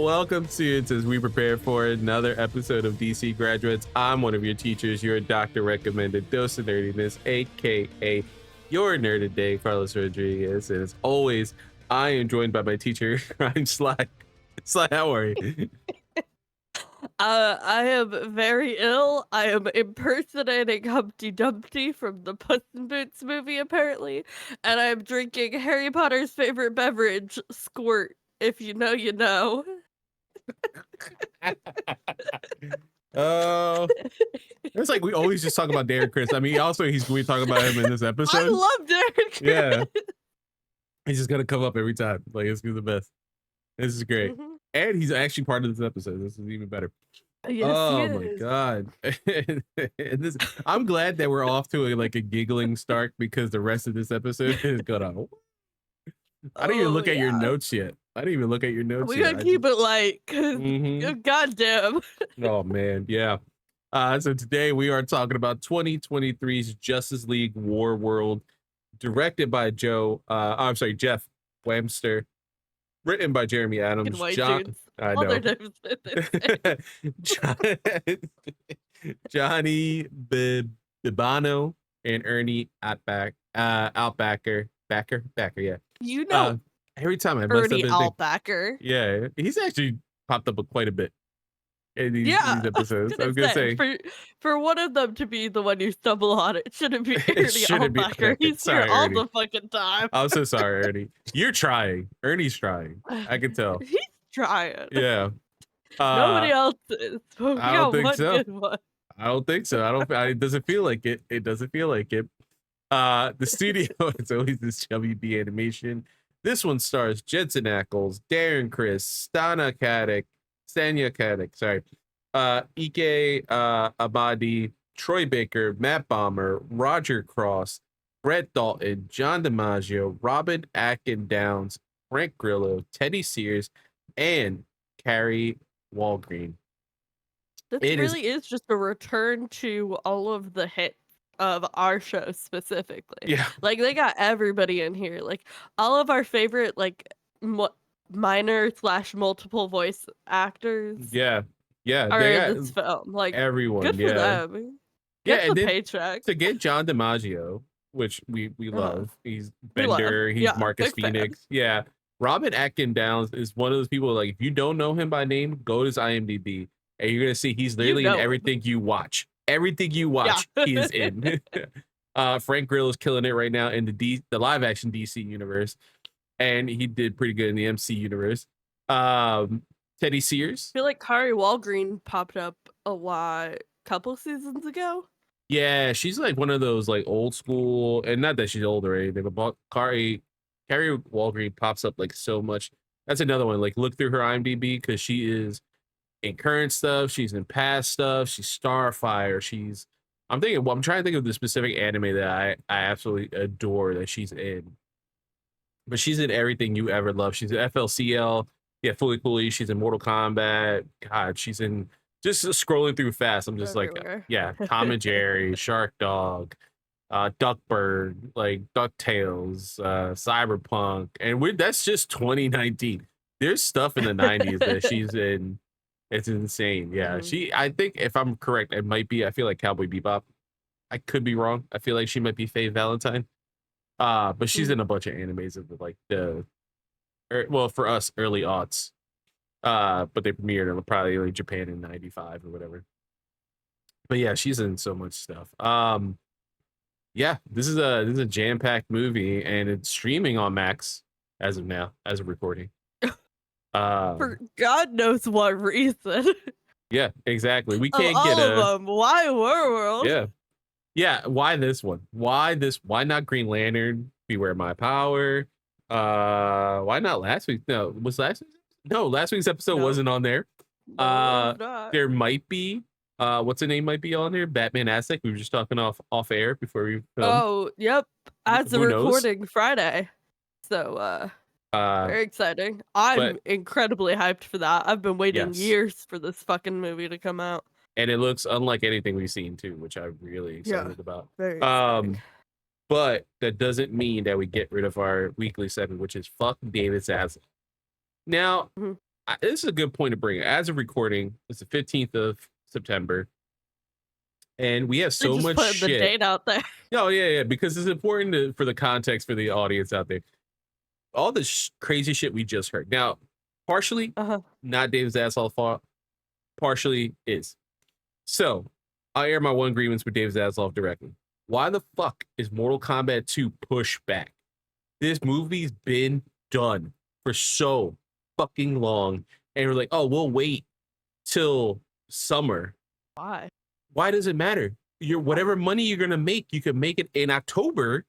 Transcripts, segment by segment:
welcome students as we prepare for another episode of DC Graduates. I'm one of your teachers, your Dr. Recommended Dose of Nerdiness, aka your nerd today, Carlos Rodriguez. And as always, I am joined by my teacher, Ryan Slack. Slack, how are you? I am very ill. I am impersonating Humpty Dumpty from the Puss in Boots movie, apparently, and I'm drinking Harry Potter's favorite beverage, Squirt. If you know, you know. It's like we always just talk about Derek Chris. I mean, also we talk about him in this episode. I love Derek Chris. Yeah, he's just gonna come up every time. Like it's the best. This is great. Mm-hmm. And he's actually part of this episode. This is even better. Yes, oh my god. And I'm glad that we're off to a giggling start because the rest of this episode is gonna. I didn't even look at your notes yet. I didn't even look at your notes. We gotta keep it light, cause goddamn. Oh man, yeah. So today we are talking about 2023's Justice League Warworld, directed by Jeff Wamster, written by Jeremy Adams, Johnny Bibano, and Ernie Outbacker. Yeah. You know, every time I mess Ernie up Outbacker. Yeah, he's actually popped up quite a bit in these episodes. I was gonna say for one of them to be the one you stumble on, it shouldn't be Ernie Outbacker. He's here all the fucking time. I'm so sorry, Ernie. You're trying. Ernie's trying. I can tell. He's trying. Yeah. Nobody else is. I don't think so. I don't think so. It doesn't feel like it. It doesn't feel like it. The studio, it's always this WB animation. This one stars Jensen Ackles, Darren Criss, Stanya Katic, sorry, Ike Abadi, Troy Baker, Matt Bomber, Roger Cross, Brett Dalton, John DiMaggio, Robin Atkin Downs, Frank Grillo, Teddy Sears, and Carrie Walgreen. This really is just a return to all of the hits of our show specifically. Yeah, like they got everybody in here, like all of our favorite minor / multiple voice actors. Yeah, are in this film. Like everyone, good for them. Get the paycheck. To get John DiMaggio, which we love. He's Bender. He's Marcus Phoenix. Fan. Yeah, Robin Atkin Downs is one of those people. Like if you don't know him by name, go to his IMDb and you're gonna see he's literally in everything you watch. Everything you watch, he is in. Frank Grillo is killing it right now in the live action DC universe, and he did pretty good in the MC universe. Teddy Sears. I feel like Kari Walgreen popped up couple seasons ago. Yeah, she's like one of those like old school, and not that she's old or anything, but Kari Walgreen pops up like so much. That's another one. Like look through her IMDb because she is in current stuff, she's in past stuff, she's Starfire, I'm trying to think of the specific anime that I absolutely adore that she's in. But she's in everything you ever love. She's in FLCL, Fully Cooley, she's in Mortal Kombat. God, she's in just scrolling through fast. I'm just everywhere. Tom and Jerry, Shark Dog, Duckbird, like DuckTales, Cyberpunk, and that's just 2019. There's stuff in the 90s that she's in. It's insane. Yeah. I think if I'm correct, it might be, I feel like Cowboy Bebop. I could be wrong. I feel like she might be Faye Valentine. But she's in a bunch of animes of for us, early aughts. But they premiered in probably like Japan in 95 or whatever. But yeah, she's in so much stuff. This is a jam-packed movie and it's streaming on Max as of now, as of recording. For God knows what reason. Yeah, exactly. We can't all get of them. Why Warworld? Yeah. Why this one? Why not Green Lantern? Beware My Power. Why not last week? No, last week's episode wasn't on there. There might be. What's the name might be on there? Batman Aztec. We were just talking off air before we filmed. Oh, yep. As of recording Friday. So very exciting. I'm incredibly hyped for that. I've been waiting years for this fucking movie to come out. And it looks unlike anything we've seen too, which I'm really excited about. Very exciting. But that doesn't mean that we get rid of our weekly segment, which is Fuck David Zaslav. Now, this is a good point to bring. As of recording, it's the 15th of September, and we have They so just much put the shit. date out there. Oh yeah, because it's important for the context for the audience out there. All the crazy shit we just heard. Now, partially Uh-huh. not Dave's asshole fault. Partially is. So, I air my one grievance with Dave Zaslav directly. Why the fuck is Mortal Kombat 2 pushed back? This movie's been done for so fucking long. And we're like, oh, we'll wait till summer. Why? Why does it matter? Whatever money you're gonna make, you can make it in October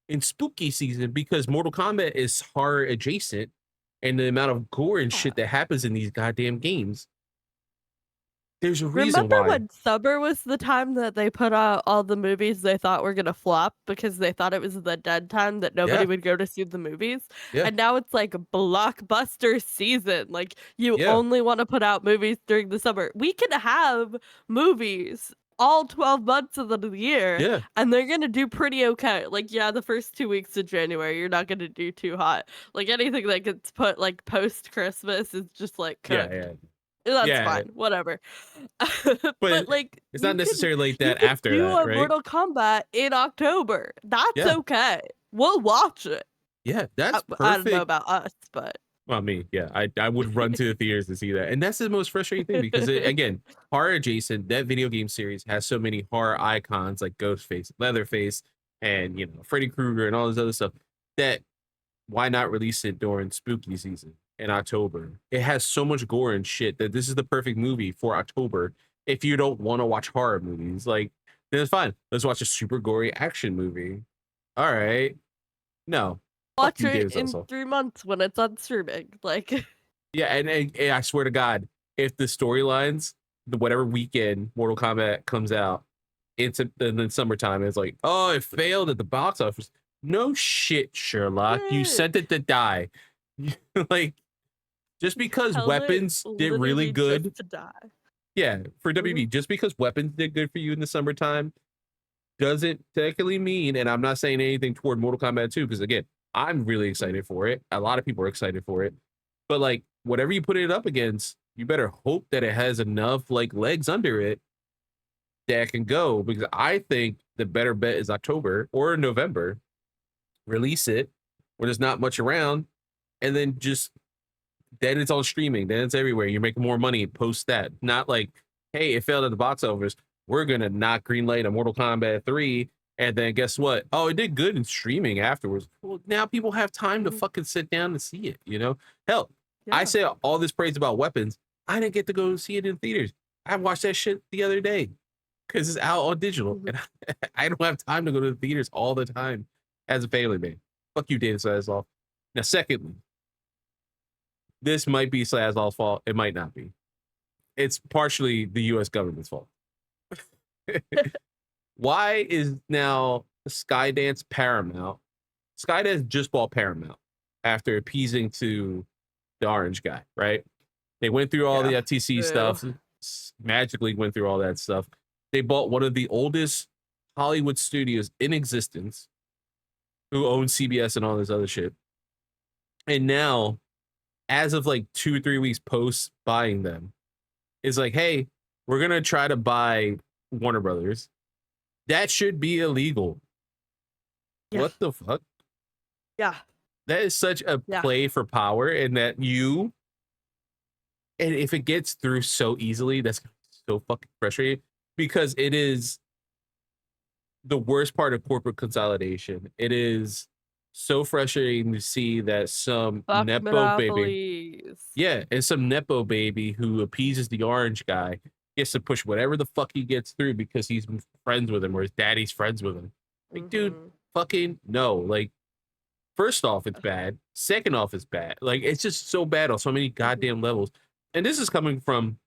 in spooky season because Mortal Kombat is horror adjacent and the amount of gore and shit that happens in these goddamn games. There's a reason Remember why. when summer was the time that they put out all the movies they thought were gonna flop because they thought it was the dead time that nobody Yeah, would go to see the movies? yeah, And now it's like a blockbuster season. Like you yeah, only want to put out movies during the summer. We can have movies all 12 months of the year yeah, and they're gonna do pretty okay. Like, yeah, the first 2 weeks of January, you're not gonna do too hot. Like anything that gets put like post Christmas is just like yeah, cooked. yeah, That's yeah. fine, whatever. But But, like, it's not necessarily like you that could after do that, a right? Mortal Kombat in October. That's Yeah, okay. We'll watch it. yeah, that's I don't know perfect. about us, but Well, me, yeah, I would run to the theaters to see that, and that's the most frustrating thing because again, horror adjacent. That video game series has so many horror icons like Ghostface, Leatherface, and Freddy Krueger and all this other stuff. That why not release it during spooky season in October? It has so much gore and shit that this is the perfect movie for October. If you don't want to watch horror movies, like then it's fine. Let's watch a super gory action movie. All right, no, fuck watch you, it Dave's in also. 3 months when it's on streaming. Like, Yeah, and I swear to God, if the storylines, whatever weekend Mortal Kombat comes out, and then summertime, it's like, oh, it failed at the box office. No shit, Sherlock. You eh, sent it to die. Like, just because tell it weapons did really literally just good, to die. yeah, for Mhm, WB, just because weapons did good for you in the summertime doesn't technically mean, and I'm not saying anything toward Mortal Kombat 2, because again, I'm really mhm. excited for it. A lot of people are excited for it. But like whatever you put it up against, you better hope that it has enough like legs under it that can go. Because I think the better bet is October or November. Release it where there's not much around, and then just then it's on streaming. Then it's everywhere. You're making more money post that. Not like, hey, it failed at the box office. We're gonna not greenlight a Mortal Kombat 3. And then guess what? Oh, it did good in streaming afterwards. Well, now people have time to Mhm. fucking sit down and see it. Hell, I Yeah. say all this praise about weapons. I didn't get to go see it in theaters. I watched that shit the other day because it's out on digital. Mhm. And I don't have time to go to the theaters all the time as a family man. Fuck you, David Sazloff. Now, secondly, this might be Sazlov's fault. It might not be. It's partially the US government's fault. Why is now Skydance Paramount? Skydance just bought Paramount after appeasing to the orange guy, right? They went through all the Yeah. FTC Boo. stuff, magically went through all that stuff. They bought one of the oldest Hollywood studios in existence, who owns CBS and all this other shit. And now, as of like 2 or 3 weeks post buying them, is like, hey, we're gonna try to buy Warner Brothers. That should be illegal. Yeah. What the fuck? Yeah. That is such a Yeah. play for power, and and if it gets through so easily, that's so fucking frustrating because it is the worst part of corporate consolidation. It is so frustrating to see that some Fuck nepo baby, monopolies. yeah, and some nepo baby who appeases the orange guy gets to push whatever the fuck he gets through because he's friends with him or his daddy's friends with him. Like, dude, Mhm. fucking no. Like, first off, it's bad. Second off, it's bad. Like, it's just so bad on so many Mhm. goddamn levels. And this is coming from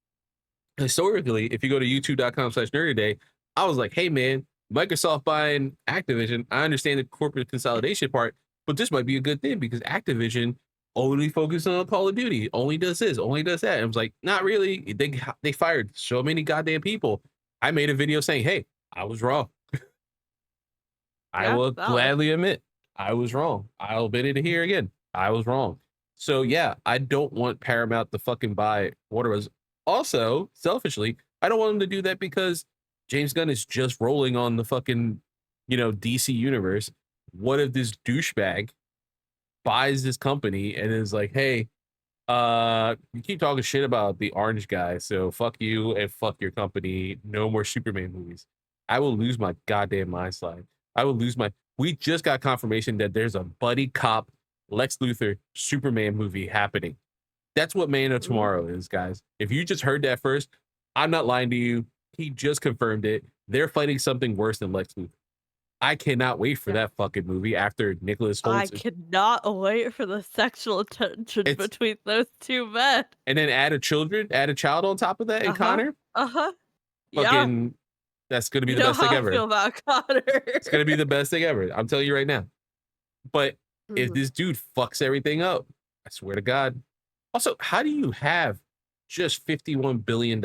historically, if you go to youtube.com/nerdyday, I was like, hey man, Microsoft buying Activision, I understand the corporate consolidation part, but this might be a good thing because Activision only focuses on Call of Duty, only does this, only does that. And I was like, not really. They fired so many goddamn people. I made a video saying, hey, I was wrong. I Yeah, will valid. gladly admit I was wrong. I'll admit it here again. I was wrong. So yeah, I don't want Paramount to fucking buy Warworld. Also, selfishly, I don't want them to do that because James Gunn is just rolling on the fucking, DC universe. What if this douchebag buys this company and is like, hey, you keep talking shit about the orange guy, so fuck you and fuck your company. No more Superman movies. I will lose my goddamn mind slide. I will lose my. We just got confirmation that there's a buddy cop Lex Luthor Superman movie happening. That's what Man of Tomorrow is, guys. If you just heard that first, I'm not lying to you. He just confirmed it. They're fighting something worse than Lex Luthor. I cannot wait for that fucking movie after Nicholas I Holt. cannot wait for the sexual tension between those two men. And then add a child on top of that, and Connor. Fucking, that's gonna be the best thing ever. I feel about Connor. It's gonna be the best thing ever. I'm telling you right now. But if this dude fucks everything up, I swear to God. Also, how do you have just $51 billion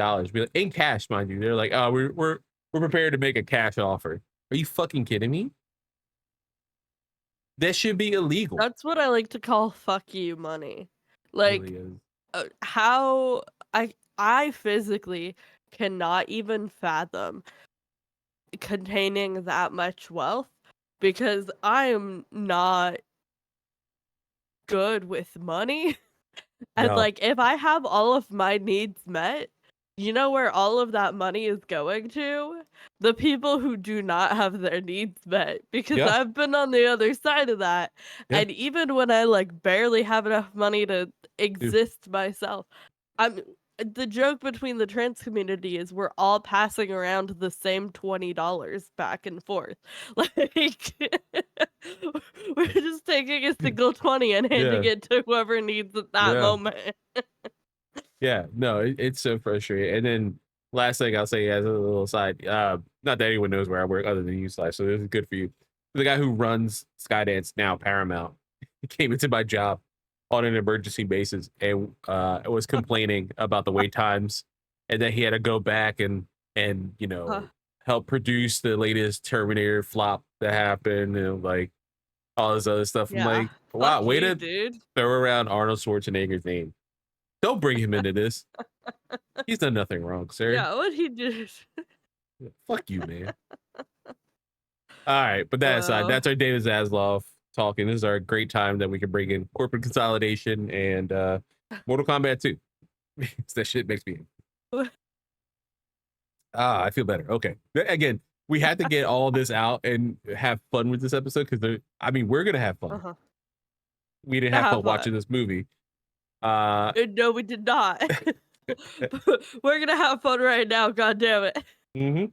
in cash, mind you? They're like, oh, we're prepared to make a cash offer. Are you fucking kidding me? That should be illegal. That's what I like to call fuck you money. Like, Really how I physically cannot even fathom containing that much wealth because I am not good with money. And like, if I have all of my needs met, you know where all of that money is going to? The people who do not have their needs met, because I've been on the other side of that. And even when I like barely have enough money to exist myself, the joke between the trans community is we're all passing around the same $20 back and forth. Like, we're just taking a single 20 and handing it to whoever needs at that moment. Yeah, no, it's so frustrating. And then last thing I'll say as a little aside, not that anyone knows where I work other than you, Slash, so this is good for you. The guy who runs Skydance now, Paramount, he came into my job on an emergency basis and was complaining about the wait times, and then he had to go back and help produce the latest Terminator flop that happened and like all this other stuff. I'm like, wow, way to throw around Arnold Schwarzenegger's name. Don't bring him into this. He's done nothing wrong, sir. Yeah, what he did. Fuck you, man. All right, but that aside, that's our David Zaslav talking. This is our great time that we can bring in corporate consolidation and Mortal Kombat 2. That shit makes me. I feel better. Okay. Again, we had to get all this out and have fun with this episode because we're gonna have fun. We didn't have fun watching this movie. No, we did not. We're gonna have fun right now. God damn it.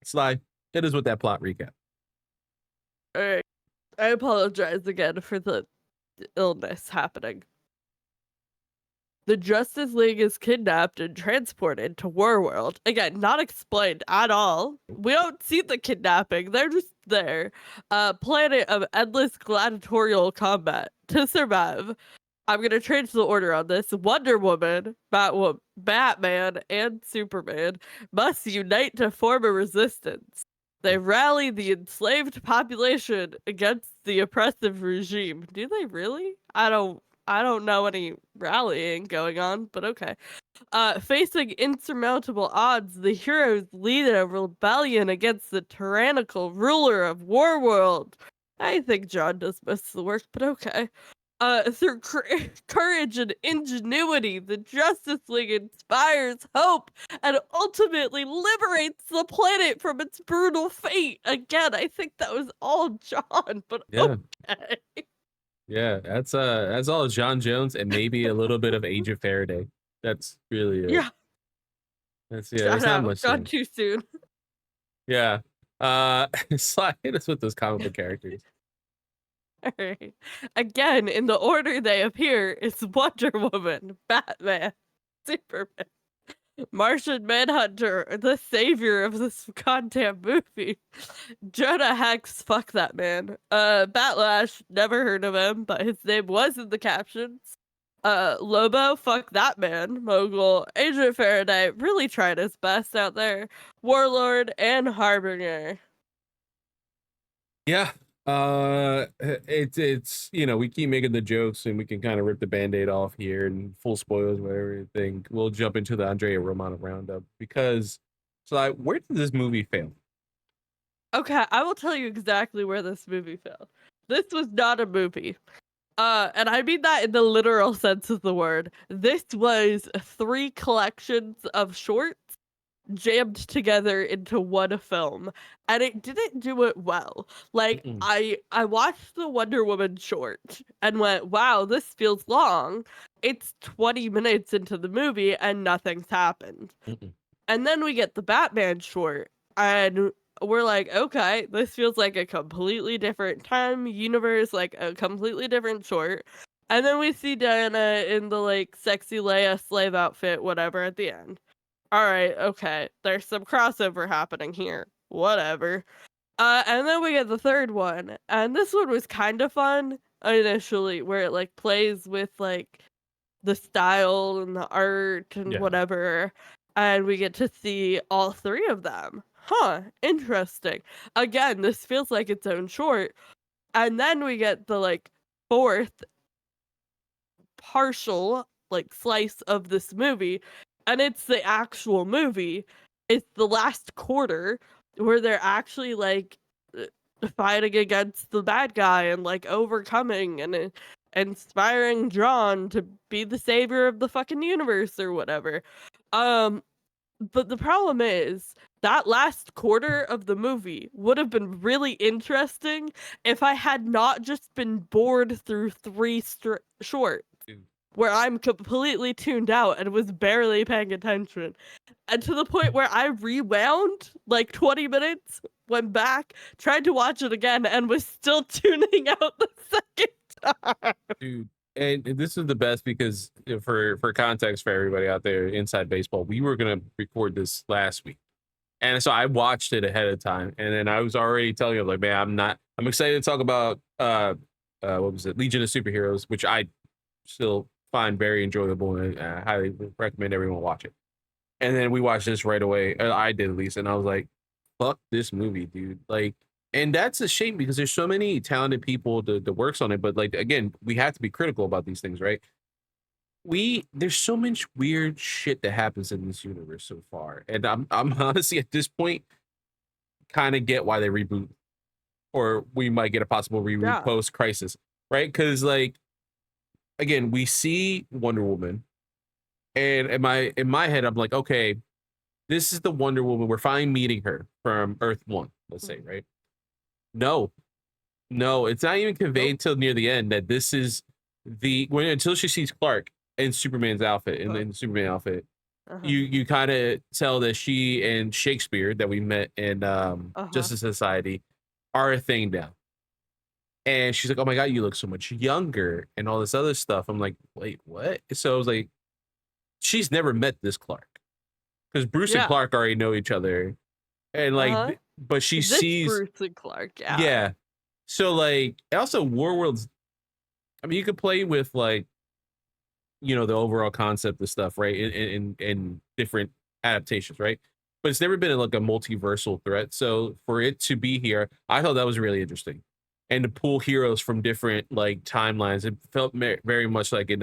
Sly, hit us with that plot recap. All right. I apologize again for the illness happening. The Justice League is kidnapped and transported to Warworld. Again, not explained at all. We don't see the kidnapping. They're just there. Planet of endless gladiatorial combat to survive. I'm going to change the order on this. Wonder Woman, Batman, and Superman must unite to form a resistance. They rally the enslaved population against the oppressive regime. Do they really? I don't know any rallying going on, but okay. Facing insurmountable odds, the heroes lead a rebellion against the tyrannical ruler of Warworld. I think John does most of the work, but okay. Through courage and ingenuity, the Justice League inspires hope and ultimately liberates the planet from its brutal fate. Again, I think that was all John, but okay. Yeah, that's all John Jones and maybe a little bit of Age of Faraday. That's really it. Yeah. There's not much. Gone too soon. Yeah. Slide hit us with those comic book characters. All right. Again, in the order they appear, it's Wonder Woman, Batman, Superman, Martian Manhunter, the savior of this goddamn movie. Jonah Hex, fuck that man. Batlash, never heard of him, but his name was in the captions. Lobo, fuck that man. Mogul, Agent Faraday, really tried his best out there. Warlord, and Harbinger. Yeah. It's we keep making the jokes and we can kind of rip the band-aid off here and full spoilers, whatever you think. We'll jump into the Andrea Romano roundup because so like where did this movie fail? Okay, I will tell you exactly where this movie failed. This was not a movie. And I mean that in the literal sense of the word. This was 3 collections of shorts jammed together into one film, and it didn't do it well. Like, Mm-mm, I watched the Wonder Woman short and went, "Wow, this feels long." It's 20 minutes into the movie and nothing's happened. mm-mm, And then we get the Batman short, and we're like, okay, this feels like a completely different time, universe, like a completely different short. And then we see Diana in the like sexy Leia slave outfit, whatever, at the end. All right, okay, there's some crossover happening here, whatever. And then we get the third one, and this one was kind of fun initially, where it like plays with like the style and the art and yeah. whatever, and we get to see all 3 of them. Huh, interesting. Again, this feels like its own short, and then we get the, like, 4th partial, like, slice of this movie, and it's the actual movie. It's the last quarter where they're actually, like, uh, fighting against the bad guy and, like, overcoming and inspiring John to be the savior of the fucking universe or whatever. Um, but the problem is that last quarter of the movie would have been really interesting if I had not just been bored through 3 shorts Dude, where I'm completely tuned out and was barely paying attention. And to the point where I rewound like 20 minutes, went back, tried to watch it again, and was still tuning out the second time. dude. And this is the best because for context for everybody out there inside baseball, we were gonna record this last week. And so I watched it ahead of time, and then I was already telling you, like, man, I'm excited to talk about what was it, Legion of Superheroes, which I still find very enjoyable and I highly recommend everyone watch it. And then we watched this right away. I did at least, and I was like, fuck this movie, dude. Like, and that's a shame because there's so many talented people that works on it. But like again, we have to be critical about these things, right? There's so much weird shit that happens in this universe so far. And I'm honestly at this point kind of get why they reboot or we might get a possible reboot Yeah. post crisis, right? Because like again, we see Wonder Woman, and in my head, I'm like, okay, this is the Wonder Woman. We're finally meeting her from Earth One, let's say, Mhm. right? No, no, it's not even Nope. conveyed till near the end that this is until she sees Clark in Superman's outfit, in the Superman outfit. Uh-huh. You kind of tell that she and Shakespeare that we met in Uh-huh. Justice Society are a thing now. And she's like, "Oh my god, you look so much younger," and all this other stuff. I'm like, "Wait, what?" So I was like, "She's never met this Clark because Bruce and Yeah. Clark already know each other, and like, Uh-huh. but she This sees, Bruce and Clark, yeah. yeah." So like, also Warworld's. I mean, you could play with like the overall concept of stuff, right? In different adaptations, right? But it's never been like a multiversal threat. So for it to be here, I thought that was really interesting. And to pull heroes from different like timelines, it felt very much like in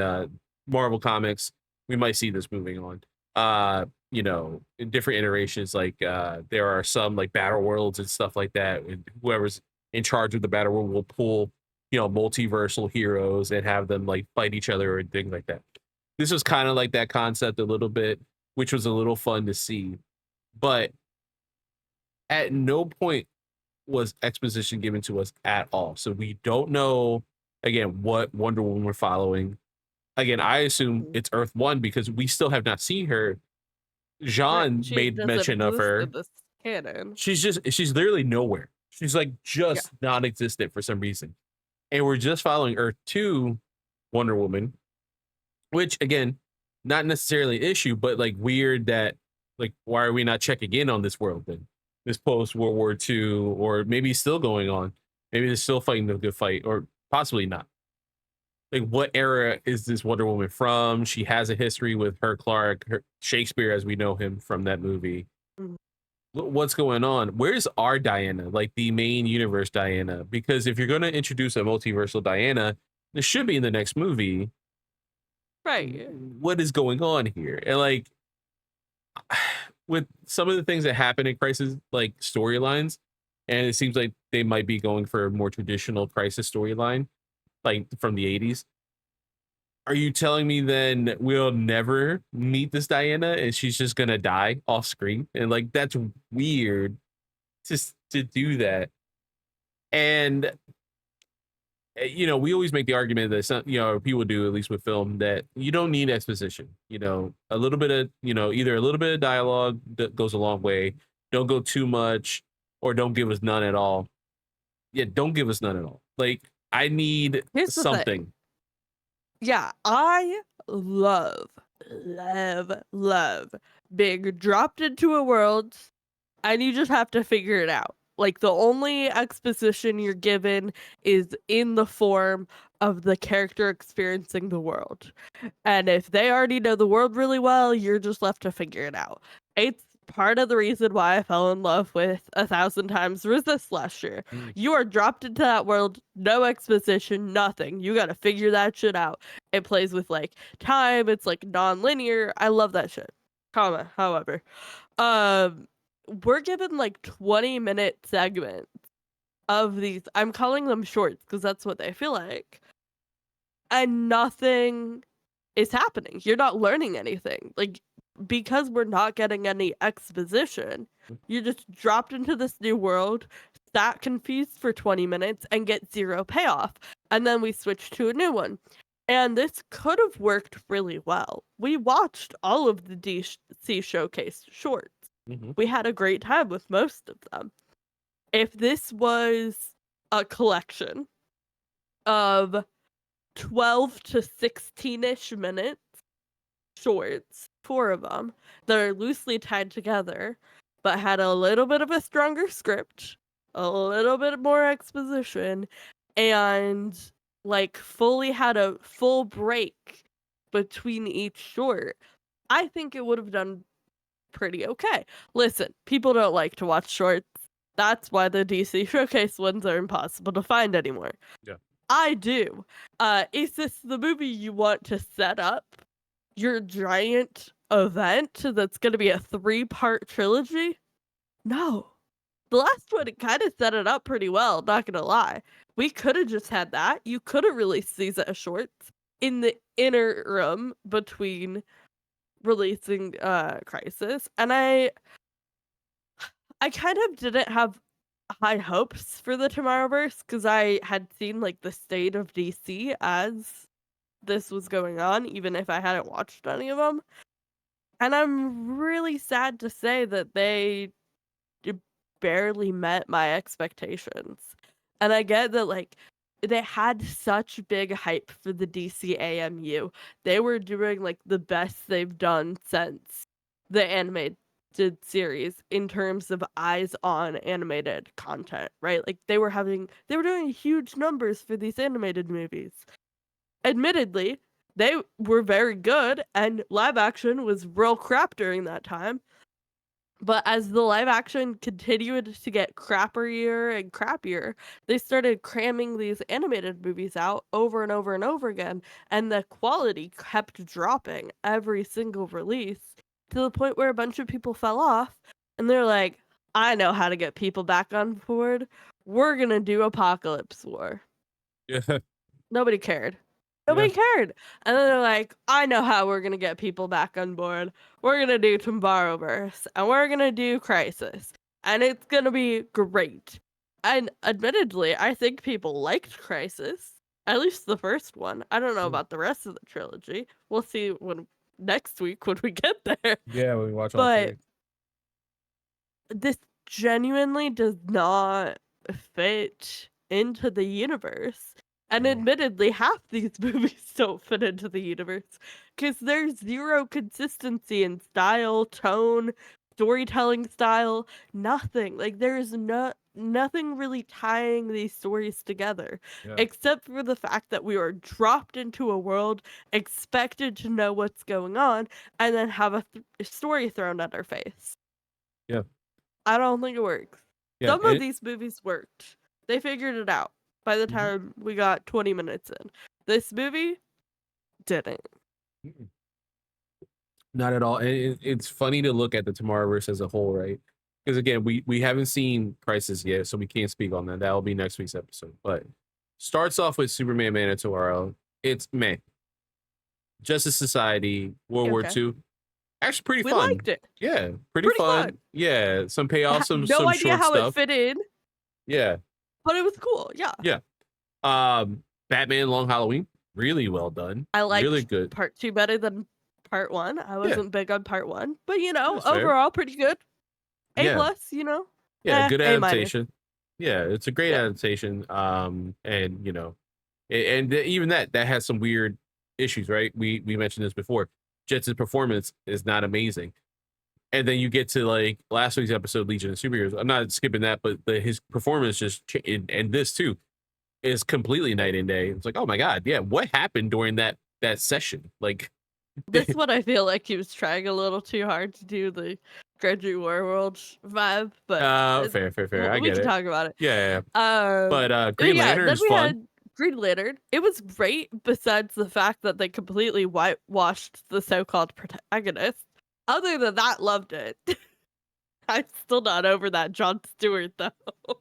Marvel comics. We might see this moving on. In different iterations, like there are some like battle worlds and stuff like that. And whoever's in charge of the battle world will pull multiversal heroes and have them like fight each other and things like that. This was kind of like that concept a little bit, which was a little fun to see. But at no point was exposition given to us at all. So we don't know again what Wonder Woman we're following. Again, I assume Mhm. it's Earth One because we still have not seen her. Right. Jean She made doesn't mention of exist her. in this canon. She's literally nowhere. She's like Yeah. just non-existent for some reason. And we're just following Earth 2 Wonder Woman, which again, not necessarily an issue, but like weird that like why are we not checking in on this world then? This post World War II, or maybe still going on. Maybe they're still fighting the good fight, or possibly not. Like what era is this Wonder Woman from? She has a history with her Clark, her Shakespeare as we know him from that movie. Mhm. what's going on? Where's our Diana, like the main universe Diana? Because if you're going to introduce a multiversal Diana, this should be in the next movie. Right. What is going on here? And like with some of the things that happen in Crisis, like storylines, and it seems like they might be going for a more traditional Crisis storyline, like from the 80s. Are you telling me then we'll never meet this Diana and she's just gonna die off screen? And like that's weird to do that. And you know, we always make the argument that some, you know, people do, at least with film, that you don't need exposition. You know, a little bit of, you know, either a little bit of dialogue that goes a long way. Don't go too much, or don't give us none at all. Yeah, don't give us none at all. Like I need Here's the thing. something. Yeah, I love being dropped into a world and you just have to figure it out. Like the only exposition you're given is in the form of the character experiencing the world. And if they already know the world really well, you're just left to figure it out. It's part of the reason why I fell in love with 1,000 Times Resist last year. You are dropped into that world, no exposition, nothing. You gotta figure that shit out. It plays with like time, it's like non-linear. I love that shit. However, we're given like 20-minute segments of these. I'm calling them shorts because that's what they feel like. And nothing is happening. You're not learning anything. Like, because we're not getting any exposition, you're just dropped into this new world, sat confused for 20 minutes, and get zero payoff. And then we switch to a new one. And this could have worked really well. We watched all of the DC Showcase shorts. We had a great time with most of them. If this was a collection of 12 to 16-ish minutes shorts, 4 of them, that are loosely tied together, but had a little bit of a stronger script, a little bit more exposition, and like fully had a full break between each short, I think it would have done pretty okay. Listen, people don't like to watch shorts. That's why the DC Showcase ones are impossible to find anymore. Yeah. I do. Is this the movie you want to set up your giant event that's going to be a 3-part trilogy? No. The last one, it kind of set it up pretty well, not going to lie. We could have just had that. You could have released these as shorts in the interim between releasing Crisis. And I kind of didn't have high hopes for the Tomorrowverse because I had seen like the state of DC as this was going on, even if I hadn't watched any of them. And I'm really sad to say that they barely met my expectations. And I get that like they had such big hype for the DC AMU. They were doing like the best they've done since the animated series in terms of eyes on animated content, right? Like they were doing huge numbers for these animated movies. Admittedly, they were very good and live action was real crap during that time. But as the live action continued to get crappier and crappier, they started cramming these animated movies out over and over and over again, and the quality kept dropping every single release to the point where a bunch of people fell off, and they're like, I know how to get people back on board. We're gonna do Apocalypse War. Yeah. Nobody cared. Nobody cared. And then they're like, I know how we're going to get people back on board. We're going to do Tomorrowverse. And we're going to do Crisis. And it's going to be great. And admittedly, I think people liked Crisis. At least the first one. I don't know about the rest of the trilogy. We'll see next week when we get there. Yeah, we watch all three. This genuinely does not fit into the universe. And admittedly, half these movies don't fit into the universe because there's zero consistency in style, tone, storytelling style, nothing. Like there's nothing really tying these stories together, except for the fact that we are dropped into a world, expected to know what's going on, and then have a story thrown at our face. Yeah. I don't think it works. Yeah, Some of these movies worked. They figured it out by the time we got 20 minutes in. This movie didn't. not at all. And it's funny to look at the Tomorrowverse as a whole, right? Because again, we haven't seen Crisis yet, so we can't speak on that. That'll be next week's episode. But starts off with Superman Man of Tomorrow. It's man. Justice Society, World War Okay. II. Actually pretty We fun. liked it. Yeah, pretty fun. Yeah, some payoff, some No idea short how stuff. it fit in, Yeah. but it was cool. Yeah. Yeah. Batman Long Halloween, really well done. I liked really good. part 2 better than part 1. I wasn't big on part 1, but you know, That's fair. overall pretty good. A Yeah. plus, you know. Yeah, good A minus. adaptation. Yeah, it's a great adaptation. And you know, and even that has some weird issues, right? We mentioned this before. Jets' performance is not amazing. And then you get to like last week's episode, Legion of Superheroes. I'm not skipping that, but his performance just and this too is completely night and day. It's like, oh my god, yeah, what happened during that session? Like This one, I feel like he was trying a little too hard to do the Grudgy Warworld vibe, but fair. I we get can it. talk about it. Yeah. But Green yeah, Lantern then is we fun. had Green Lantern. It was great, besides the fact that they completely whitewashed the so-called protagonist. Other than that, loved it. I'm still not over that Jon Stewart though.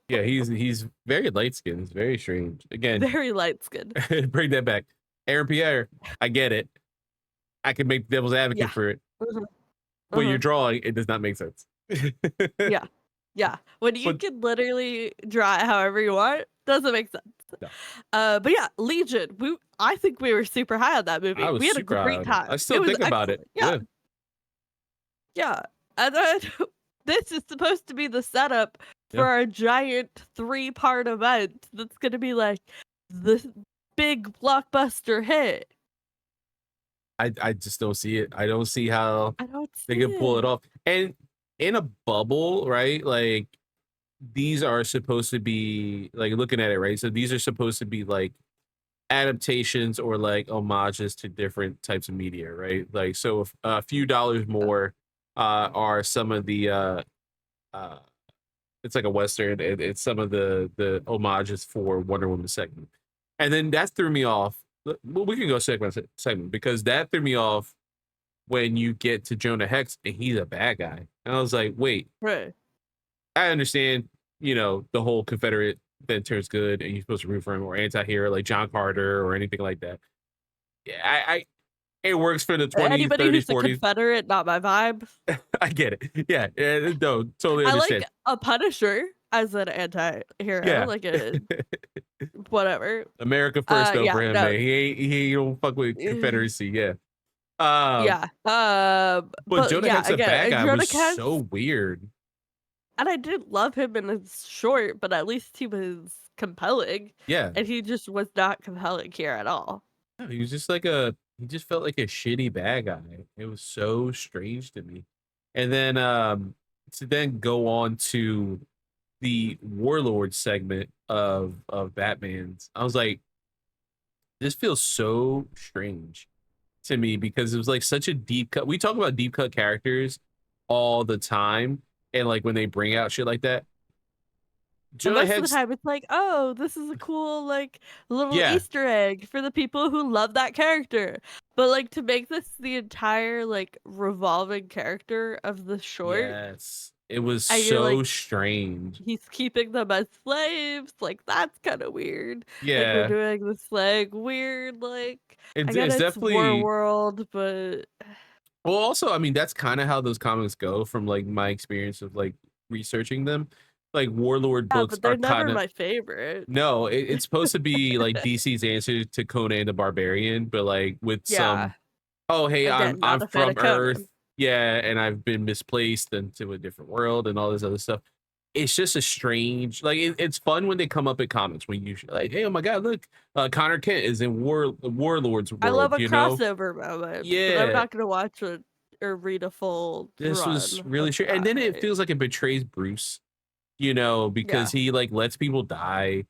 Yeah, he's very light skinned. It's very strange. Again, Very light skinned. bring that back. Aaron Pierre, I get it. I can make devil's advocate for it. When you're drawing, it does not make sense. Yeah. When you can literally draw it however you want, doesn't make sense. No. But yeah, Legion. I think we were super high on that movie. We had a great time. I still think about it. Yeah. Yeah. And then this is supposed to be the setup for a giant 3-part event that's going to be like the big blockbuster hit. I just don't see it. I don't see how they can pull it off. And in a bubble, right? Like these are supposed to be like looking at it, right? So these are supposed to be like adaptations or like homages to different types of media, right? Like so a few dollars more are some of the it's like a western. It's some of the homages for Wonder Woman segment, and then that threw me off. Well, we can go segment because that threw me off when you get to Jonah Hex and he's a bad guy, and I was like, wait, Right. I understand, you know, the whole Confederate then turns good and you're supposed to root for him, or anti-hero like John Carter or anything like that. Yeah, it works for the 20s, Anybody 30s, who's 40s. a Confederate, not my vibe. I get it. Yeah, no, totally I understand. like a Punisher as an anti-hero, Yeah. like a whatever. America first though for him, no. man. He don't fuck with Confederacy. Yeah. But Jonah yeah, Hex, a bad guy, Jonah was Hex, so weird. and I did love him in his short, but at least he was compelling. Yeah. And he just was not compelling here at all. No, he was just like he just felt like a shitty bad guy. It was so strange to me. And then to then go on to the Warlord segment of Batman's, I was like, this feels so strange to me because it was like such a deep cut. We talk about deep cut characters all the time, and like when they bring out shit like that, Most of the time it's like, oh, this is a cool like little Easter egg for the people who love that character. But like to make this the entire like revolving character of the short. Yes. It was so strange. He's keeping them as slaves. Like that's kind of weird. Yeah. Like we're doing this like weird like it's it's definitely Warworld, but well, also, I mean, that's kind of how those comics go from like my experience of like researching them. Like Warlord books but they're are never kind of my favorite. No, it's supposed to be like DC's answer to Conan the Barbarian, but like with some oh hey, Again, I'm from Earth. Conan. Yeah, and I've been misplaced into a different world and all this other stuff. It's just a strange, like it's fun when they come up in comics when you like, hey, oh my god, look, Connor Kent is in Warlord's world. I love a you know? crossover moment. Yeah, but I'm not gonna watch it or read a full. This was really strange, and then it feels like it betrays Bruce, you know, because he like lets people die.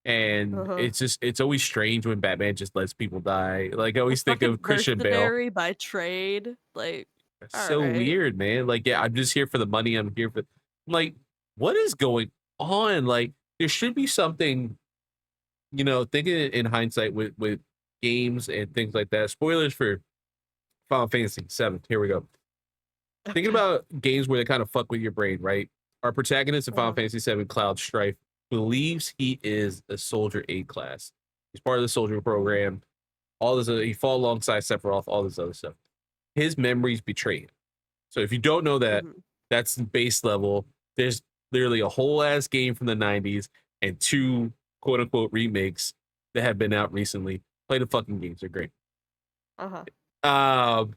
And it's always strange when Batman just lets people die. Like I always think of Christian Bale by trade, like that's so weird, man. Like yeah, I'm just here for the money. I'm here for Like, what is going on? Like, there should be something, thinking in hindsight with games and things like that. Spoilers for Final Fantasy VII. Here we go. Thinking Okay. about games where they kind of fuck with your brain, right? Our protagonist in Final Uh-huh. Fantasy VII, Cloud Strife, believes he is a soldier A class. He's part of the soldier program. All this, he fought alongside Sephiroth, all this other stuff. His memories betray him. So if you don't know that, Mhm. that's the base level. There's literally a whole ass game from the 90s and two quote unquote remakes that have been out recently. Play the fucking games, they're great. Uh-huh. Um,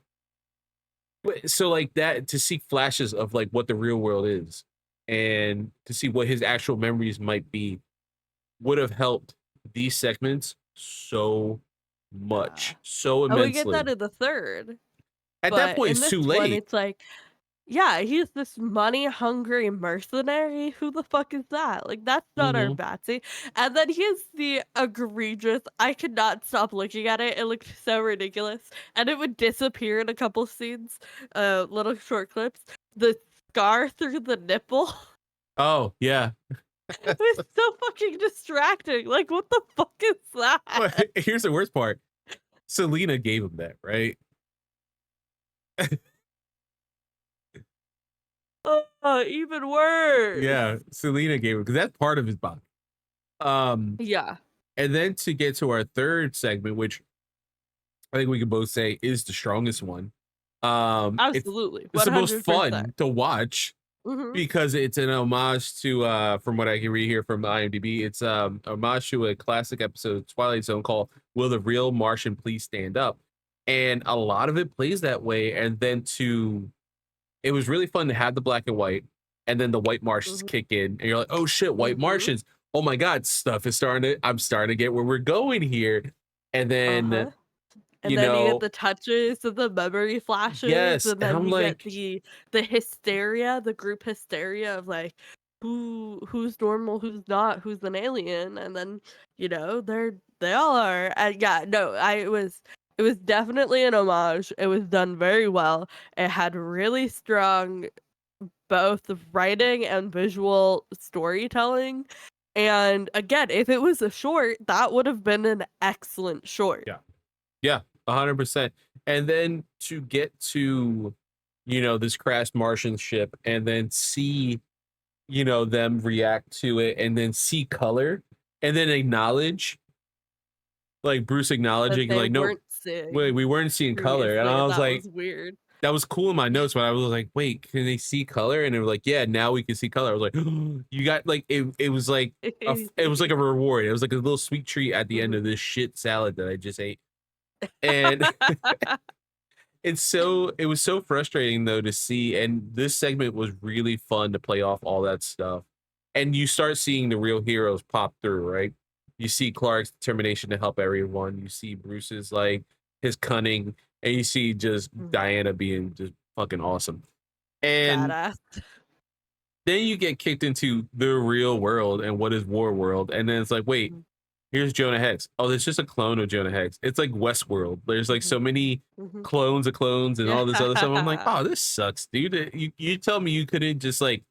so like that, to see flashes of like what the real world is and to see what his actual memories might be would have helped these segments so Yeah. much, so And we get that immensely. in the third, At that but point, in it's this too one, late. it's like, yeah, he's this money-hungry mercenary. Who the fuck is that? Like, that's not our Hmm. Batsy. And then he has the egregious. I could not stop looking at it. It looked so ridiculous, and it would disappear in a couple scenes, little short clips. The scar through the nipple. Oh yeah. It was so fucking distracting. Like, what the fuck is Well, that? here's the worst part. Selena gave him that, right? Oh, even worse. Yeah, Selena gave him because that's part of his body. Um, Yeah, and then to get to our third segment, which I think we can both say is the strongest one. It's absolutely, it's the most 100%. fun to watch Mhm, because it's an homage to from what I can read here from IMDb, it's homage to a classic episode of Twilight Zone called Will the Real Martian Please Stand Up? And a lot of it plays that way. And then it was really fun to have the black and white, and then the white Martians mhm, kick in, and you're like, oh shit, white mhm. Martians. Oh my god, stuff is I'm starting to get where we're going here. And then, Uh-huh. And you then you get know, the touches and the memory flashes, yes. and And then I'm you get like, the hysteria, the group hysteria of like who's normal, who's not, who's an alien, and then they all are. And yeah, no, I it was definitely an homage. It was done very well. It had really strong both writing and visual storytelling. And again, if it was a short, that would have been an excellent short. yeah, yeah, 100%. And then to get to, this crashed Martian ship and then see, them react to it and then see color and then acknowledge, like Bruce That acknowledging, they like, no, weren't wait, seeing we weren't seeing color. And previously, I and was that like, was weird. that was cool in my notes when I was like, wait, can they see color? And they were like, yeah, now we can see color. I was like, you got like it was like it was like a reward. It was like a little sweet treat at the end Mhm. of this shit salad that I just ate. And it was so frustrating though to see. And this segment was really fun to play off all that stuff. And you start seeing the real heroes pop through, right? You see Clark's determination to help everyone. You see Bruce's like his cunning, and you see just Mhm. Diana being just fucking awesome. And Badass. then you get kicked into the real world and what is Warworld, and then it's like, wait, Mhm, here's Jonah Hex. Oh, it's just a clone of Jonah Hex. It's like Westworld. There's like mhm, so many mhm. clones of clones and all this other stuff. I'm like, Yeah. oh, this sucks, dude. You tell me you couldn't just like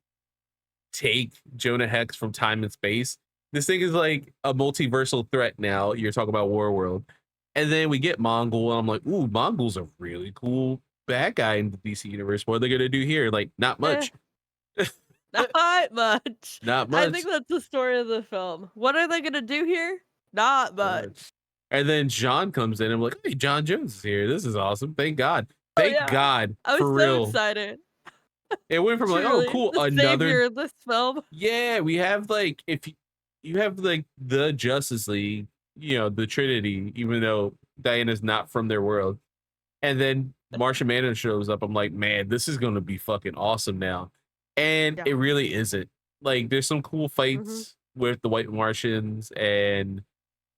take Jonah Hex from time and space. This thing is like a multiversal threat now. You're talking about Warworld. And then we get Mongol, and I'm like, ooh, Mongol's a really cool bad guy in the DC universe. What are they gonna do here? Like, not Eh, much. not much. Not I much. think that's the story of the film. What are they gonna do here? Not Not much. much. And then John comes in. And I'm like, hey, John Jones is here. This is awesome. Thank God. Oh Thank yeah. God I was for so real. excited. It went from like, oh, Truly. cool, The another. savior of this film. Yeah, we have like if you have like the Justice League, the Trinity, even though Diana's not from their world, and then Martian Manhunter shows up. I'm like, man, this is gonna be fucking awesome now, and Yeah. it really isn't. Like, there's some cool Mhm. fights with the White Martians, and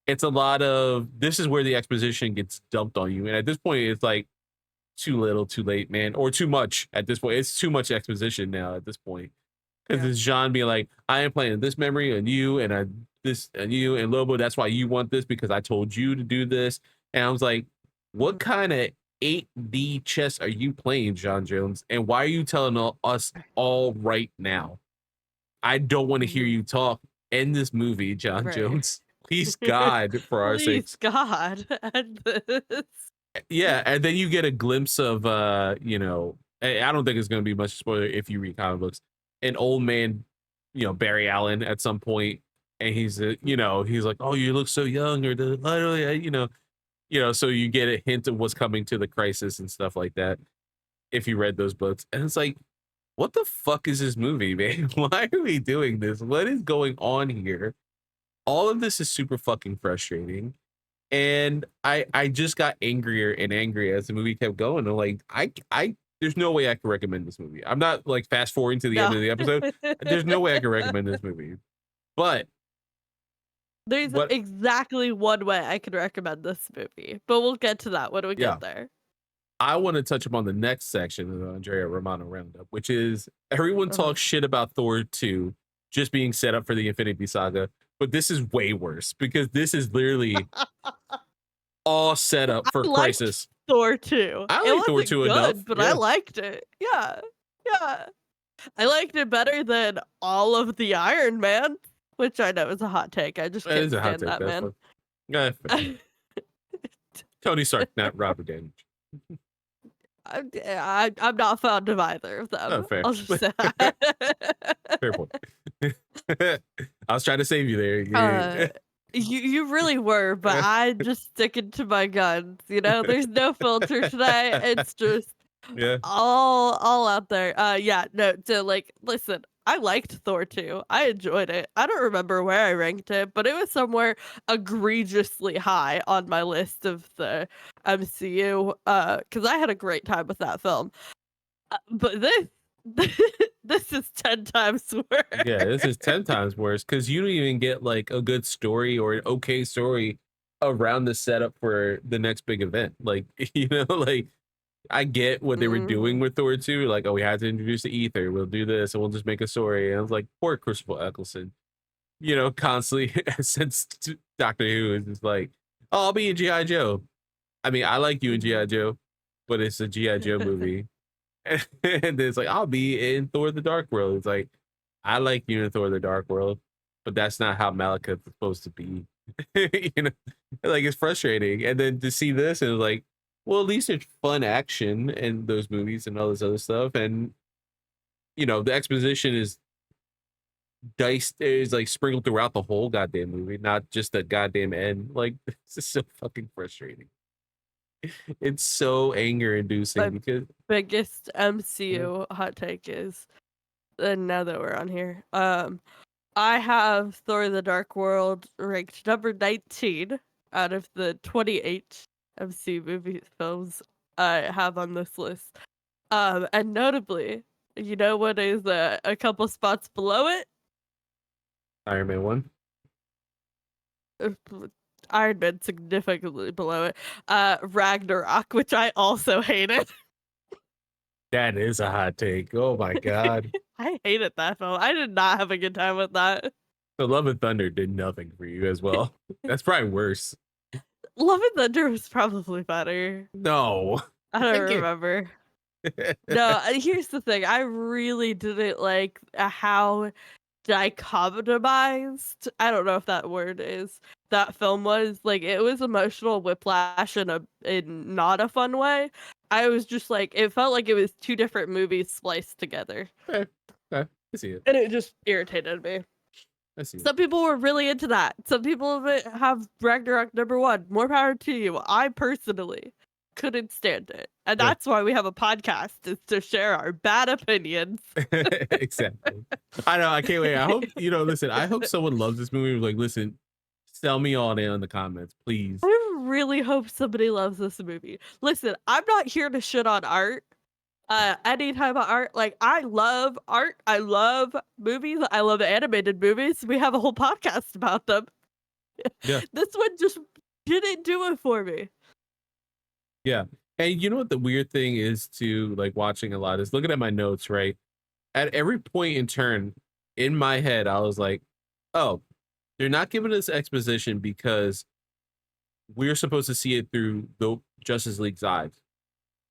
it's a lot of this is where the exposition gets dumped on you, and at this point, it's like too little, too late, man, or too much at this point. It's too much exposition now at this point because Yeah. it's Jean being like, I am playing this memory and you and this and you and Lobo. That's why you want this because I told you to do this. And I was like, what Mhm. kind of 8D chess are you playing, John Jones? And why are you telling us all right now? I don't want to hear Mhm. you talk. End this movie, John Right. Jones. Please, God, for our Please, sakes. God, end this. Yeah, and then you get a glimpse of I don't think it's going to be much spoiler if you read comic books. An old man, Barry Allen at some point, and he's like, "Oh, you look so young," or literally, so you get a hint of what's coming to the crisis and stuff like that if you read those books. And it's like, what the fuck is this movie, man? Why are we doing this? What is going on here? All of this is super fucking frustrating. And I just got angrier and angrier as the movie kept going. I'm like, I there's no way I can recommend this movie. I'm not like fast forwarding to the end No. of the episode. There's no way I can recommend this movie. But There's what exactly one way I could recommend this movie, but we'll get to that when we yeah, get there. I want to touch upon the next section of the Andrea Romano roundup, which is everyone Uh-huh. talks shit about Thor 2 just being set up for the Infinity Saga, but this is way worse because this is literally all set up I for liked Crisis. Thor 2. I It like Thor wasn't 2 enough. good, but I Yeah. liked it. Yeah. Yeah. I liked it better than all of the Iron Man, which I know is a hot take. I just That can't is a hot stand take. that That's man. fun. Yeah, Tony Stark, not Robert Downey. I'm not fond of either of Oh, them. fair. I'll just say that. Fair point. I was trying to save you there. Uh, you really were, but I'm just sticking to my guns. There's no filter today. It's just Yeah. all out there. Yeah, no. So like, listen, I liked Thor 2. I enjoyed it. I don't remember where I ranked it, but it was somewhere egregiously high on my list of the MCU. Because I had a great time with that film. But this this is 10 times worse. Yeah, this is 10 times worse because you don't even get like a good story or an okay story around the setup for the next big event. Like, like I get what they were doing Mhm. with Thor 2. Like, oh, we had to introduce the ether. We'll do this and we'll just make a story. And I was like, poor Christopher Eccleston, constantly since Doctor Who is just like, oh, I'll be in G.I. Joe. I mean, I like you in G.I. Mhm. Joe, but it's a G.I. Joe movie. And then it's like, I'll be in Thor the Dark World. It's like, I like you in Thor the Dark World, but that's not how Malekith is supposed to be. Like it's frustrating. And then to see this and like, well, at least it's fun action in those movies and all this other stuff. And the exposition is like sprinkled throughout the whole goddamn movie, not just the goddamn end. Like this is so fucking frustrating. It's so anger inducing My because biggest yeah, MCU hot take is, and now that we're on here, I have Thor: The Dark World ranked number 19 out of the 28 MCU movie films I have on this list. And notably, you know what is a couple spots below it? Iron Man 1. Uh, Iron Man significantly below it. Ragnarok, which I also hated. That is a hot take. Oh my god. I hated that film. I did not have a good time with that. The Love and Thunder did nothing for you as well. That's probably worse. Love and Thunder was probably better. No. I don't Thank you. remember. No, here's the thing. I really didn't like how dichotomized, I don't know if that word is, that film was. Like, it was emotional whiplash in not a fun way. I was just like, it felt like it was two different movies spliced together. Okay. Okay. I see it. And it just irritated me. I see it. Some people were really into that. Some people have Ragnarok number 1. More power to you. I personally couldn't stand it. And Yeah. that's why we have a podcast, is to share our bad opinions. Exactly. I know. I can't wait. I hope, listen, I hope someone loves this movie. Like, listen, sell me all in the comments, please. I really hope somebody loves this movie. Listen, I'm not here to shit on art. Any type of art. Like, I love art. I love movies. I love animated movies. We have a whole podcast about them. Yeah. This one just didn't do it for me. Yeah. And you know what the weird thing is to like watching a lot is looking at my notes, right? At every point in turn in my head, I was like, oh, they're not giving us exposition because we're supposed to see it through the Justice League's eyes.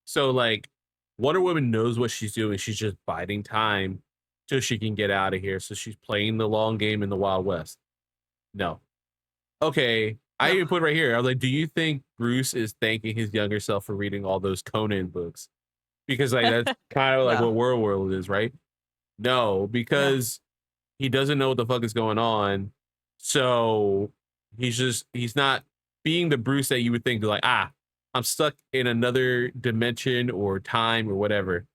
So like Wonder Woman knows what she's doing. She's just biding time so she can get out of here. So she's playing the long game in the Wild West. No. Okay. I No. even put right here. I was like, do you think Bruce is thanking his younger self for reading all those Conan books? Because like that's kind of like No. what Warworld is, right? No, Yeah. because he doesn't know what the fuck is going on. So he's not being the Bruce that you would think like, I'm stuck in another dimension or time or whatever.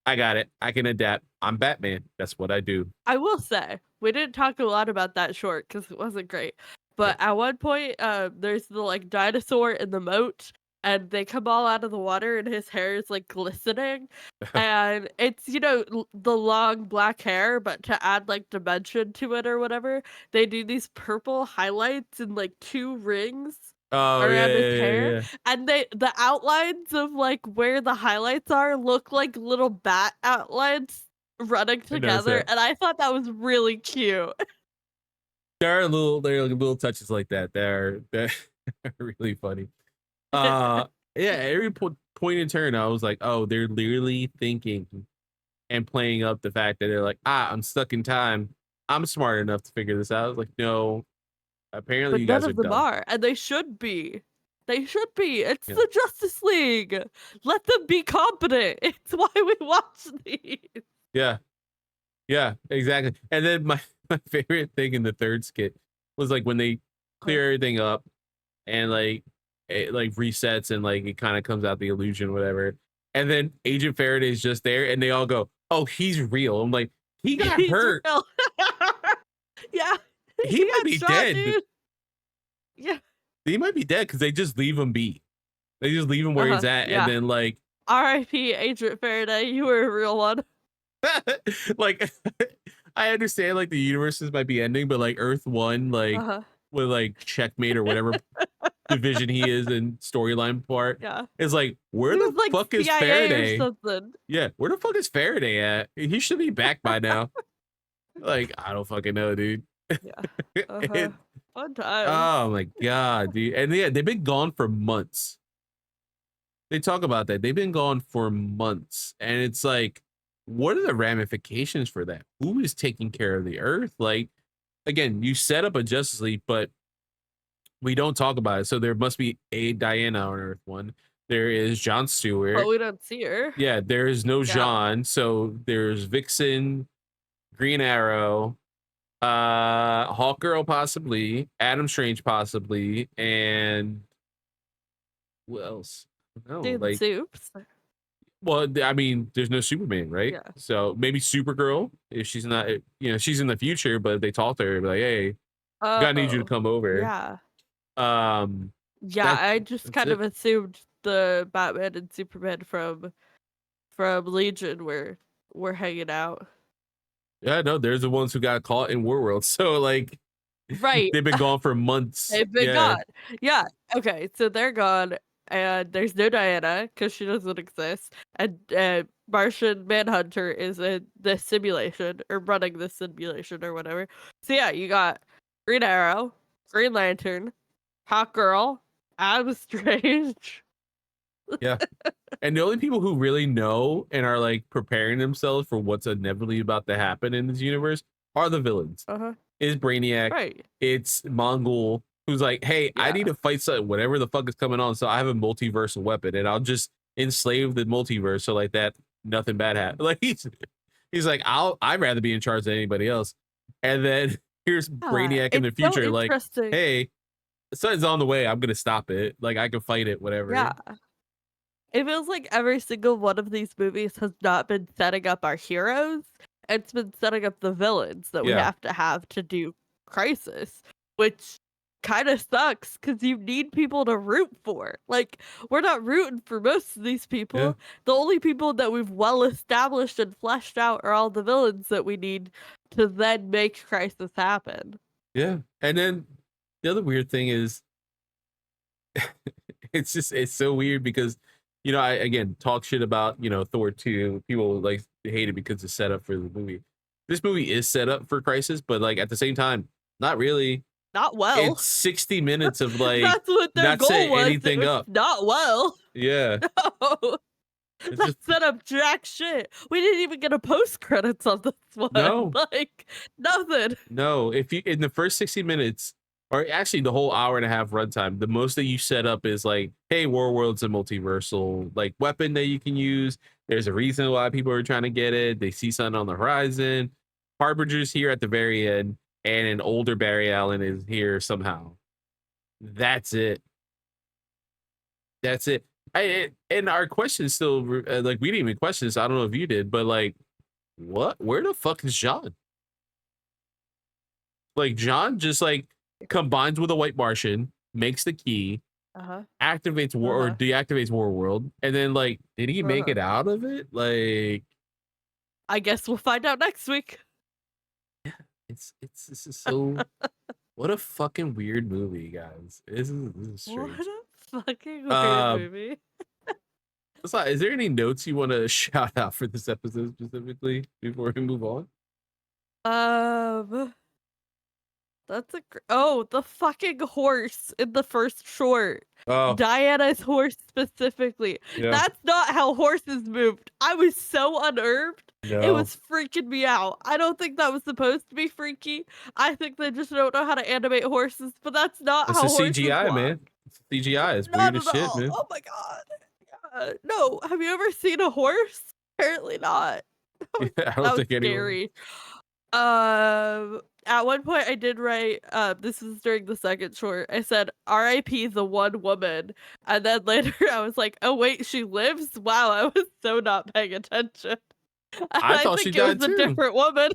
I got it. I can adapt. I'm Batman. That's what I do. I will say, we didn't talk a lot about that short because it wasn't great. Yeah. But at one point, there's the like dinosaur in the moat, and they come all out of the water, and his hair is like glistening, and it's the long black hair, but to add like dimension to it or whatever, they do these purple highlights and like 2 rings Oh yeah, around his yeah, yeah, hair, yeah. and the outlines of like where the highlights are look like little bat outlines running I noticed together, that. and I thought that was really cute. There are little touches like that. They're really funny. Yeah, every point in turn, I was like, oh, they're literally thinking and playing up the fact that they're like, I'm stuck in time. I'm smart enough to figure this out. I was like, no, apparently But you none guys are of them dumb. are, and they should be. They should be. It's Yeah, the Justice League. Let them be competent. It's why we watch these. yeah, yeah, exactly. And then my favorite thing in the third skit was like when they Huh. clear everything up and like it like resets and like it kind of comes out the illusion, whatever. And then Agent Faraday's just there, and they all go, "Oh, he's real." I'm like, he got He's hurt. real. Yeah. He He might got be shot, dead. dude. Yeah. He might be dead because they just leave him be. They just leave him where he's at, and Yeah. then like, R.I.P. Agent Faraday. You were a real one. like, I understand like the universes might be ending, but like Earth One, like Uh-huh. with like Checkmate or whatever division he is in storyline part, Yeah. is like, where He was the like fuck is CIA or Faraday? something. Yeah, where the fuck is Faraday at? He should be back by now. Like, I don't fucking know, dude. Yeah. And- Fun times. oh my god, dude. And yeah, they've been gone for months. They talk about that. They've been gone for months. And it's like, what are the ramifications for that? Who is taking care of the earth? Like, again, you set up a Justice League, but we don't talk about it. So there must be a Diana on Earth One. There is John But Stewart. we don't see her. Yeah, there is no Yeah. Jean. So there's Vixen, Green Arrow, Hawkgirl possibly, Adam Strange possibly, and who else? No, Dude, like, soups. well, I mean, there's no Superman, right? Yeah. So maybe Supergirl if she's not, she's in the future, but if they talk to her, be like, hey, I need you to Oh. come over. Yeah. Um, Yeah, that I just that's kind it. of assumed the Batman and Superman from Legion were hanging out. Yeah, no, there's the ones who got caught in Warworld. So like, Right. they've been gone for months. They've been Yeah, gone. Yeah. Okay, so they're gone, and there's no Diana because she doesn't exist, and Martian Manhunter is in this simulation or running this simulation or whatever. So yeah, you got Green Arrow, Green Lantern, Hawkgirl, Adam Strange. yeah. And the only people who really know and are like preparing themselves for what's inevitably about to happen in this universe are the villains. Is Brainiac. Right. It's Mongol, who's like, hey, I need Yeah. to fight something, whatever the fuck is coming on. So I have a multiversal weapon and I'll just enslave the multiverse so like that nothing bad happens. Like he's like, I'd rather be in charge than anybody else. And then here's Brainiac in the It's so future, like, interesting. hey, something's on the way. I'm gonna stop it. Like I can fight it, whatever. Yeah. It feels like every single one of these movies has not been setting up our heroes. It's been setting up the villains that we Yeah. have to do Crisis, which kind of sucks because you need people to root for. Like, we're not rooting for most of these people. Yeah. The only people that we've well established and fleshed out are all the villains that we need to then make Crisis happen. Yeah. And then the other weird thing is it's so weird because I again talk shit about Thor 2. People like hate it because it's set up for the movie. This movie is set up for Crisis, but like at the same time, not really. Not well. It's 60 minutes of like That's what their not goal setting was. anything It was up. not well. Yeah. No. It's That just set up jack shit. We didn't even get a post credits on this one. no, Like nothing. no. If you in the first 60 minutes, or actually the whole hour and a half runtime, the most that you set up is like, hey, Warworld's a multiversal like weapon that you can use. There's a reason why people are trying to get it. They see something on the horizon. Harbinger's here at the very end, and an older Barry Allen is here somehow. That's it. That's it. And our question still like we didn't even question this. I don't know if you did, but like, what? Where the fuck is John? Like John just like combines with a white Martian, makes the key, Uh-huh. activates war or Uh-huh. deactivates Warworld, and then like, did he make Uh-huh. it out of it? Like, I guess we'll find out next week. it's this is so. What a fucking weird movie, guys. This is What strange. a fucking weird Um, movie. Is there any notes you want to shout out for this episode specifically before we move on? That's the fucking horse in the first short. Oh, Diana's horse specifically. yeah. That's not how horses moved. I was so unnerved. It No. was freaking me out. I don't think that was supposed to be freaky. I think they just don't know how to animate horses, but that's not It's how a horses CGI, walk. man. It's CGI. It's Not weird as at shit, all. man. Oh my god. Yeah. No, have you ever seen a horse? Apparently not. Yeah, I That don't was think anyone. scary. At one point I did write, this was during the second short. I said, "R.I.P. the one woman," and then later I was like, "Oh wait, she lives." Wow, I was so not paying attention. And I thought she think it was died a too. different woman.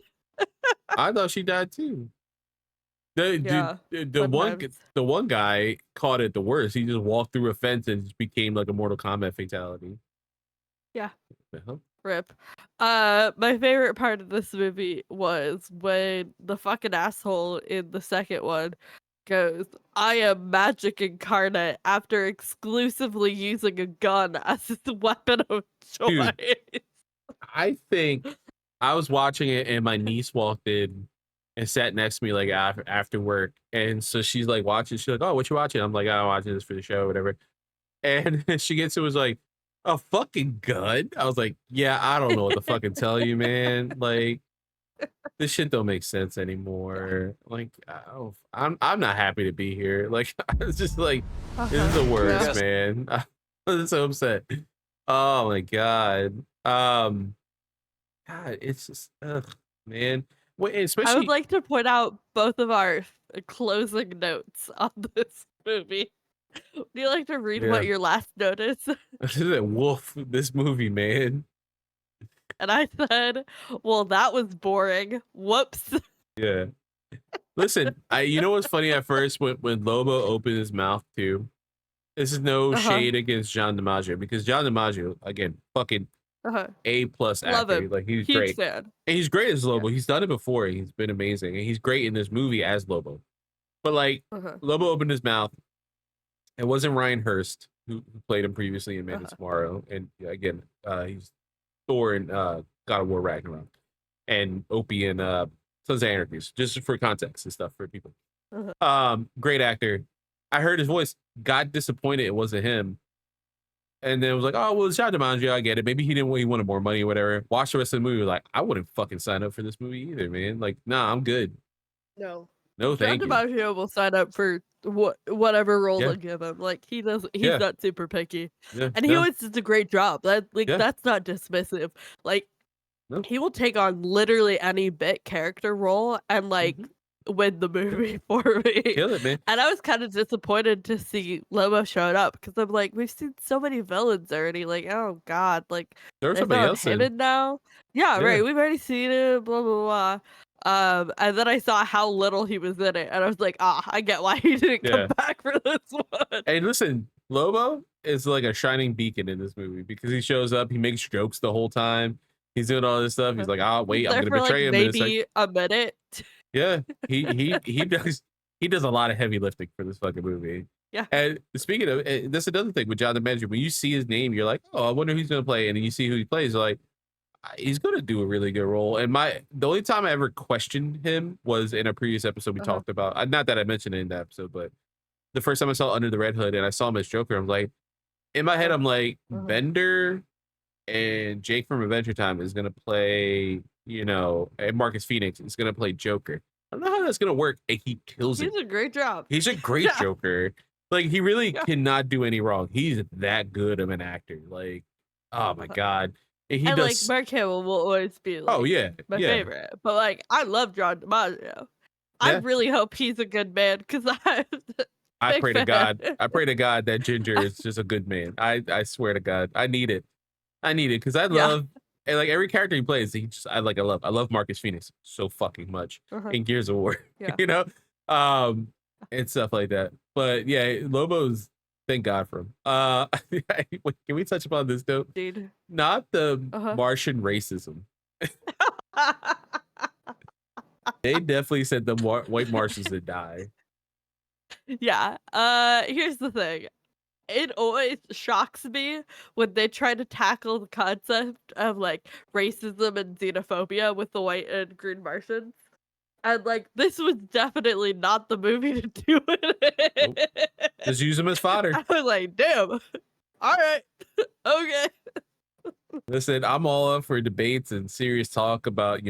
I thought she died too. Yeah, The one guy caught it the worst. He just walked through a fence and just became like a Mortal Kombat fatality. Yeah. The hell? Rip. My favorite part of this movie was when the fucking asshole in the second one goes, "I am magic incarnate," after exclusively using a gun as his weapon of choice. Dude. I think I was watching it and my niece walked in and sat next to me like after work. And so she's like watching, she's like, "Oh, what you watching?" I'm like, "Oh, I'm watching this for the show, whatever." And she gets it was like, "A fucking gun?" I was like, "Yeah, I don't know what to fucking tell you, man. Like, this shit don't make sense anymore. Like, I'm not happy to be here. Like, it's just like, this is the worst, man. I'm so upset. Oh my god. God, it's just, man. Wait, I especially would like to point out both of our closing notes on this movie. Would you like to read what your last note is? Wolf, this movie, man. And I said, "Well, that was boring. Whoops." Yeah. Listen, you know what's funny at first when Lobo opened his mouth too? This is no shade against John DiMaggio because John DiMaggio, again, fucking A+ Love actor. him. Like he's Huge great. fan. And he's great as Lobo. He's done it before. He's been amazing. And he's great in this movie as Lobo. But like Lobo opened his mouth. It wasn't Ryan Hurst who played him previously in Man of Tomorrow. And again, he's Thor in God of War Ragnarok. And Opie in Sons of Anarchy. Just for context and stuff for people. Great actor. I heard his voice, got disappointed it wasn't him. And then it was like, oh, well, it's John DiMaggio. I get it. Maybe he wanted more money or whatever. Watch the rest of the movie. Like, I wouldn't fucking sign up for this movie either, man. Like, nah, I'm good. No, thank you. John DiMaggio will sign up for whatever role they give him. Like he's not super picky, and he always does a great job. That's not dismissive. Like he will take on literally any bit character role and like win the movie for me. Kill it, man. And I was kind of disappointed to see Lobo showing up because I'm like, we've seen so many villains already. Like, oh god, like there's somebody else him in now. Yeah, right. We've already seen it. Blah blah blah. And then I saw how little he was in it, and I was like, I get why he didn't come back for this one. Hey, listen, Lobo is like a shining beacon in this movie because he shows up, he makes jokes the whole time. He's doing all this stuff. He's like, "Oh, wait, I'm gonna betray him." Maybe a minute. Yeah, he does a lot of heavy lifting for this fucking movie. Yeah. And speaking of, that's another thing with John DiMaggio. When you see his name, you're like, "Oh, I wonder who he's gonna play." And then you see who he plays, you're like, he's gonna do a really good role. And the only time I ever questioned him was in a previous episode we talked about. Not that I mentioned it in that episode, but the first time I saw Under the Red Hood and I saw him as Joker, I'm like, in my head, I'm like, Bender and Jake from Adventure Time is gonna play, and Marcus Phoenix is gonna play Joker. I don't know how that's gonna work, and he kills it. He's a great job. He's a great Yeah. Joker. Like, he really Yeah. cannot do any wrong. He's that good of an actor. Like, oh my god. And he And like does. Mark Hamill will always be Oh like yeah, my yeah, favorite. But like I love John DiMaggio. I yeah. really hope he's a good man because I'm a I big pray to fan. God. I pray to God that Ginger is just a good man. I swear to God, I need it. I need it because I Yeah. love, and like every character he plays, I love Marcus Phoenix so fucking much Uh-huh. in Gears of War, Yeah. and stuff like that. But yeah, Lobo's, thank God for him. Wait, can we touch upon this though? Dude. Not the Uh-huh. Martian racism. They definitely said the white Martians would die. Yeah. Here's the thing. It always shocks me when they try to tackle the concept of like racism and xenophobia with the white and green Martians. And like this was definitely not the movie to do it. Nope. Just use them as fodder. I was like, damn. All right. Okay. Listen, I'm all up for debates and serious talk about,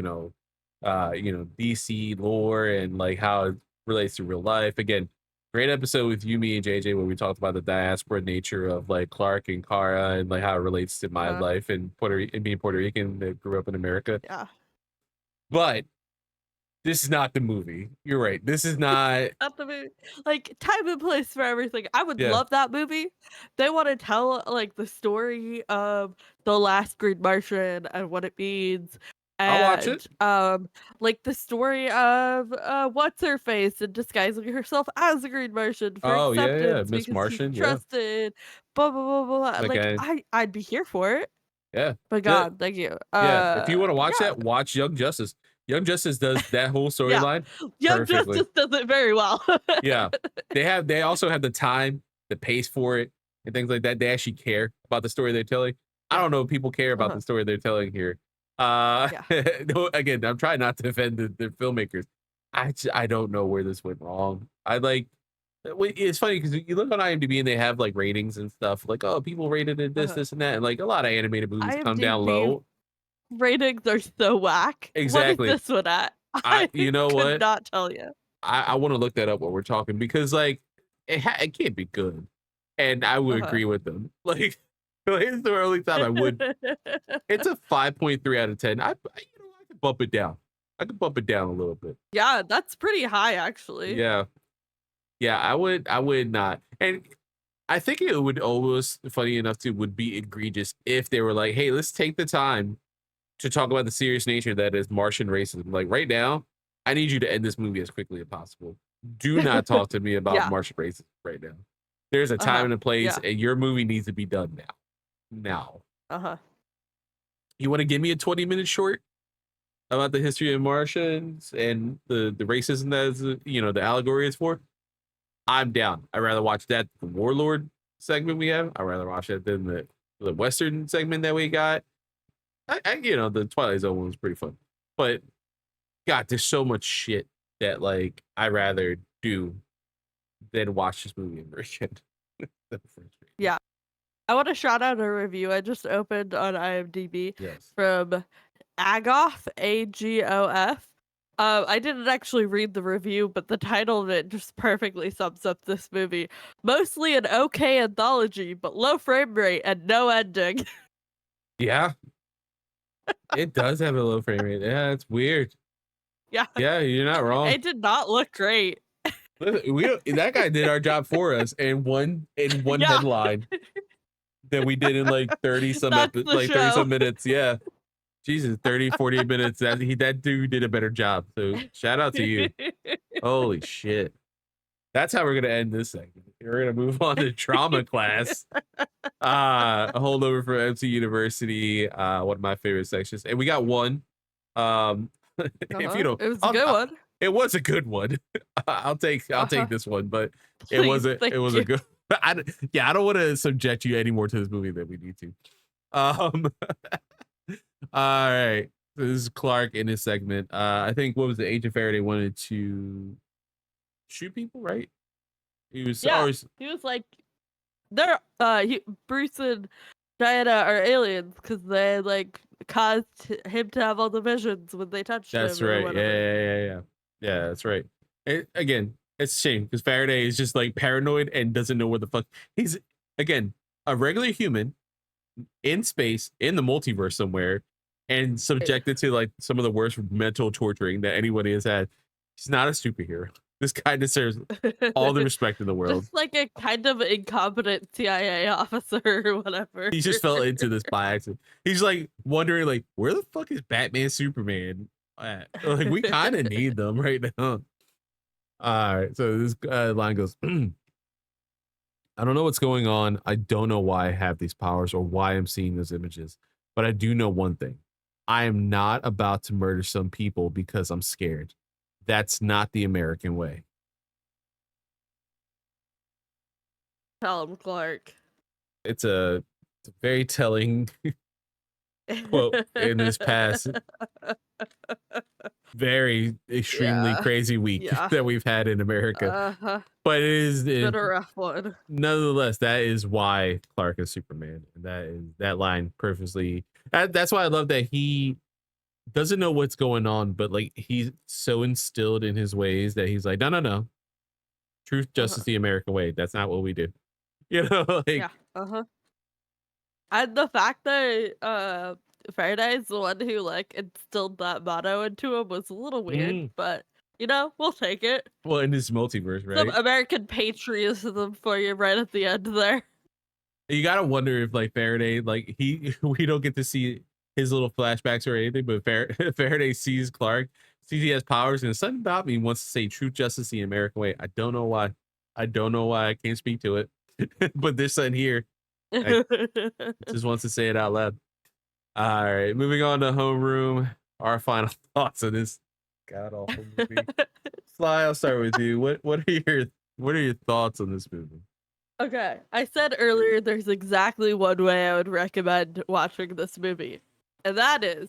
DC lore and like how it relates to real life. Again, great episode with you, me, and JJ where we talked about the diaspora nature of like Clark and Kara and like how it relates to my life and being Puerto Rican that grew up in America. Yeah. But this is not the movie. You're right. This is not the movie. Like time and place for everything. I would Yeah. love that movie. They want to tell like the story of the last Green Martian and what it means. I'll watch it. Like the story of what's her face and disguising herself as a Green Martian for Oh, yeah, acceptance Miss because Martian, she's yeah. trusted. Blah blah blah blah. Like, I'd be here for it. Yeah. But God, thank you. Yeah. If you want to watch yeah. that, watch Young Justice. Young Justice does that whole storyline. Young perfectly. Justice does it very well. Yeah. They also have the time, the pace for it, and things like that. They actually care about the story they're telling. I don't know if people care about the story they're telling here. No, again, I'm trying not to offend the filmmakers. I don't know where this went wrong. It's funny because you look on IMDb and they have like ratings and stuff like, oh, people rated it this and that, and like a lot of animated movies come down low. Ratings are so whack. Exactly. What is this one at? You know what? Could not tell you. I want to look that up while we're talking because like it can't be good, and I would agree with them. Like it's the only time I would. It's a 5.3 out of 10. I could bump it down. I could bump it down a little bit. Yeah, that's pretty high actually. Yeah, I would not, and I think it would almost, funny enough, too, would be egregious if they were like, hey, let's take the time to talk about the serious nature that is Martian racism. Like right now, I need you to end this movie as quickly as possible. Do not talk to me about Martian racism right now. There's a time and a place, and your movie needs to be done now. You want to give me a 20-minute short about the history of Martians and the racism that is, the allegory is for? I'm down. I'd rather watch that the Warlord segment we have. I'd rather watch that than the Western segment that we got. The Twilight Zone one was pretty fun, but God, there's so much shit that like I'd rather do than watch this movie in version. Yeah, I want to shout out a review I just opened on IMDb from Agoff, AGOF. I didn't actually read the review, but the title of it just perfectly sums up this movie. Mostly an okay anthology, but low frame rate and no ending. Yeah. It does have a low frame rate. Yeah, it's weird. Yeah. Yeah, you're not wrong. It did not look great. That guy did our job for us in one headline that we did in like 30 some 30 some minutes. Yeah. Jesus, 30, 40 minutes. That dude did a better job. So shout out to you. Holy shit. That's how we're gonna end this segment. We're gonna move on to drama class. A holdover for MC University. One of my favorite sections. And we got one. If you don't, it was a good one. It was a good one. I'll take this one, but it was a good. I don't want to subject you any more to this movie than we need to. All right. So this is Clark in his segment. I think what was the Agent Faraday wanted to shoot people, right? He was always. He was like, Bruce and Diana are aliens because they like caused him to have all the visions when they touched That's him or right. whatever. Yeah, that's right. Again, it's a shame because Faraday is just like paranoid and doesn't know where the fuck he's. Again, a regular human in space in the multiverse somewhere and subjected to like some of the worst mental torturing that anybody has had. He's not a superhero. This guy deserves all the respect in the world. Just like a kind of incompetent CIA officer or whatever. He just fell into this by accident. He's like wondering, like, where the fuck is Batman, Superman at? Like, we kind of need them right now. All right, so this line goes. I don't know what's going on. I don't know why I have these powers or why I'm seeing those images, but I do know one thing. I am not about to murder some people because I'm scared. That's not the American way. Tell him, Clark. It's a very telling quote in this past very extremely crazy week that we've had in America. But it's been a rough one. Nonetheless, that is why Clark is Superman. And that line purposely. That's why I love that he doesn't know what's going on, but like he's so instilled in his ways that he's like, no. Truth, justice, the American way. That's not what we do. You know, like and the fact that Faraday is the one who like instilled that motto into him was a little weird, but you know, we'll take it. Well, in this multiverse, right? Some American patriotism for you right at the end there. You gotta wonder if like Faraday, like we don't get to see his little flashbacks or anything, but Faraday sees Clark, sees he has powers, and something about me wants to say truth, justice, the American way. I don't know why. I can't speak to it. But this son here just wants to say it out loud. All right, moving on to homeroom. Our final thoughts on this god awful movie. Sly, I'll start with you. What are your thoughts on this movie? Okay, I said earlier there's exactly one way I would recommend watching this movie, and that is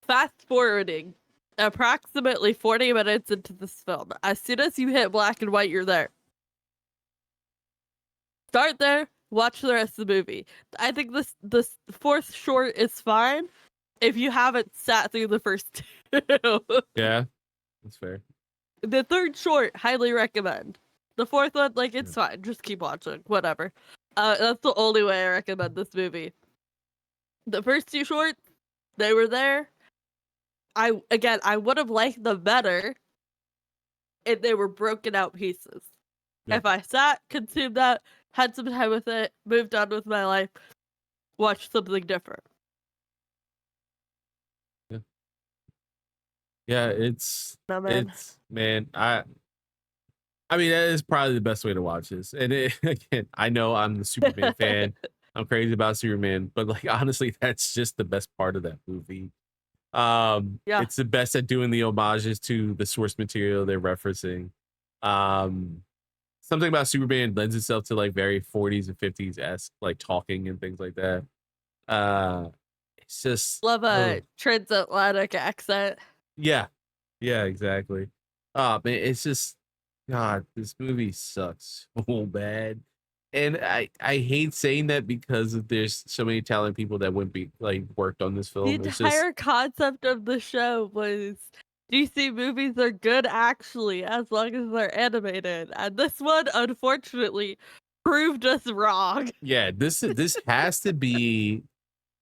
fast forwarding approximately 40 minutes into this film. As soon as you hit black and white, you're there. Start there, watch the rest of the movie. I think this fourth short is fine if you haven't sat through the first two. Yeah, that's fair. The third short, highly recommend. The fourth one, like, it's fine. Just keep watching. Whatever. That's the only way I recommend this movie. The first two shorts, they were there. I would have liked them better if they were broken out pieces. Yeah. If I sat, consumed that, had some time with it, moved on with my life, watched something different. Yeah, man. I mean, that is probably the best way to watch this. And again, I know I'm the Superman fan. I'm crazy about Superman, but like honestly, that's just the best part of that movie. It's the best at doing the homages to the source material they're referencing. Something about Superman lends itself to like very 40s and 50s esque like talking and things like that. It's just love a transatlantic accent. Yeah, exactly. Man, it's just God, this movie sucks so bad. And I hate saying that because there's so many talented people that wouldn't be like worked on this film. The entire concept of the show was DC movies are good actually, as long as they're animated. And this one, unfortunately, proved us wrong. Yeah, this has to be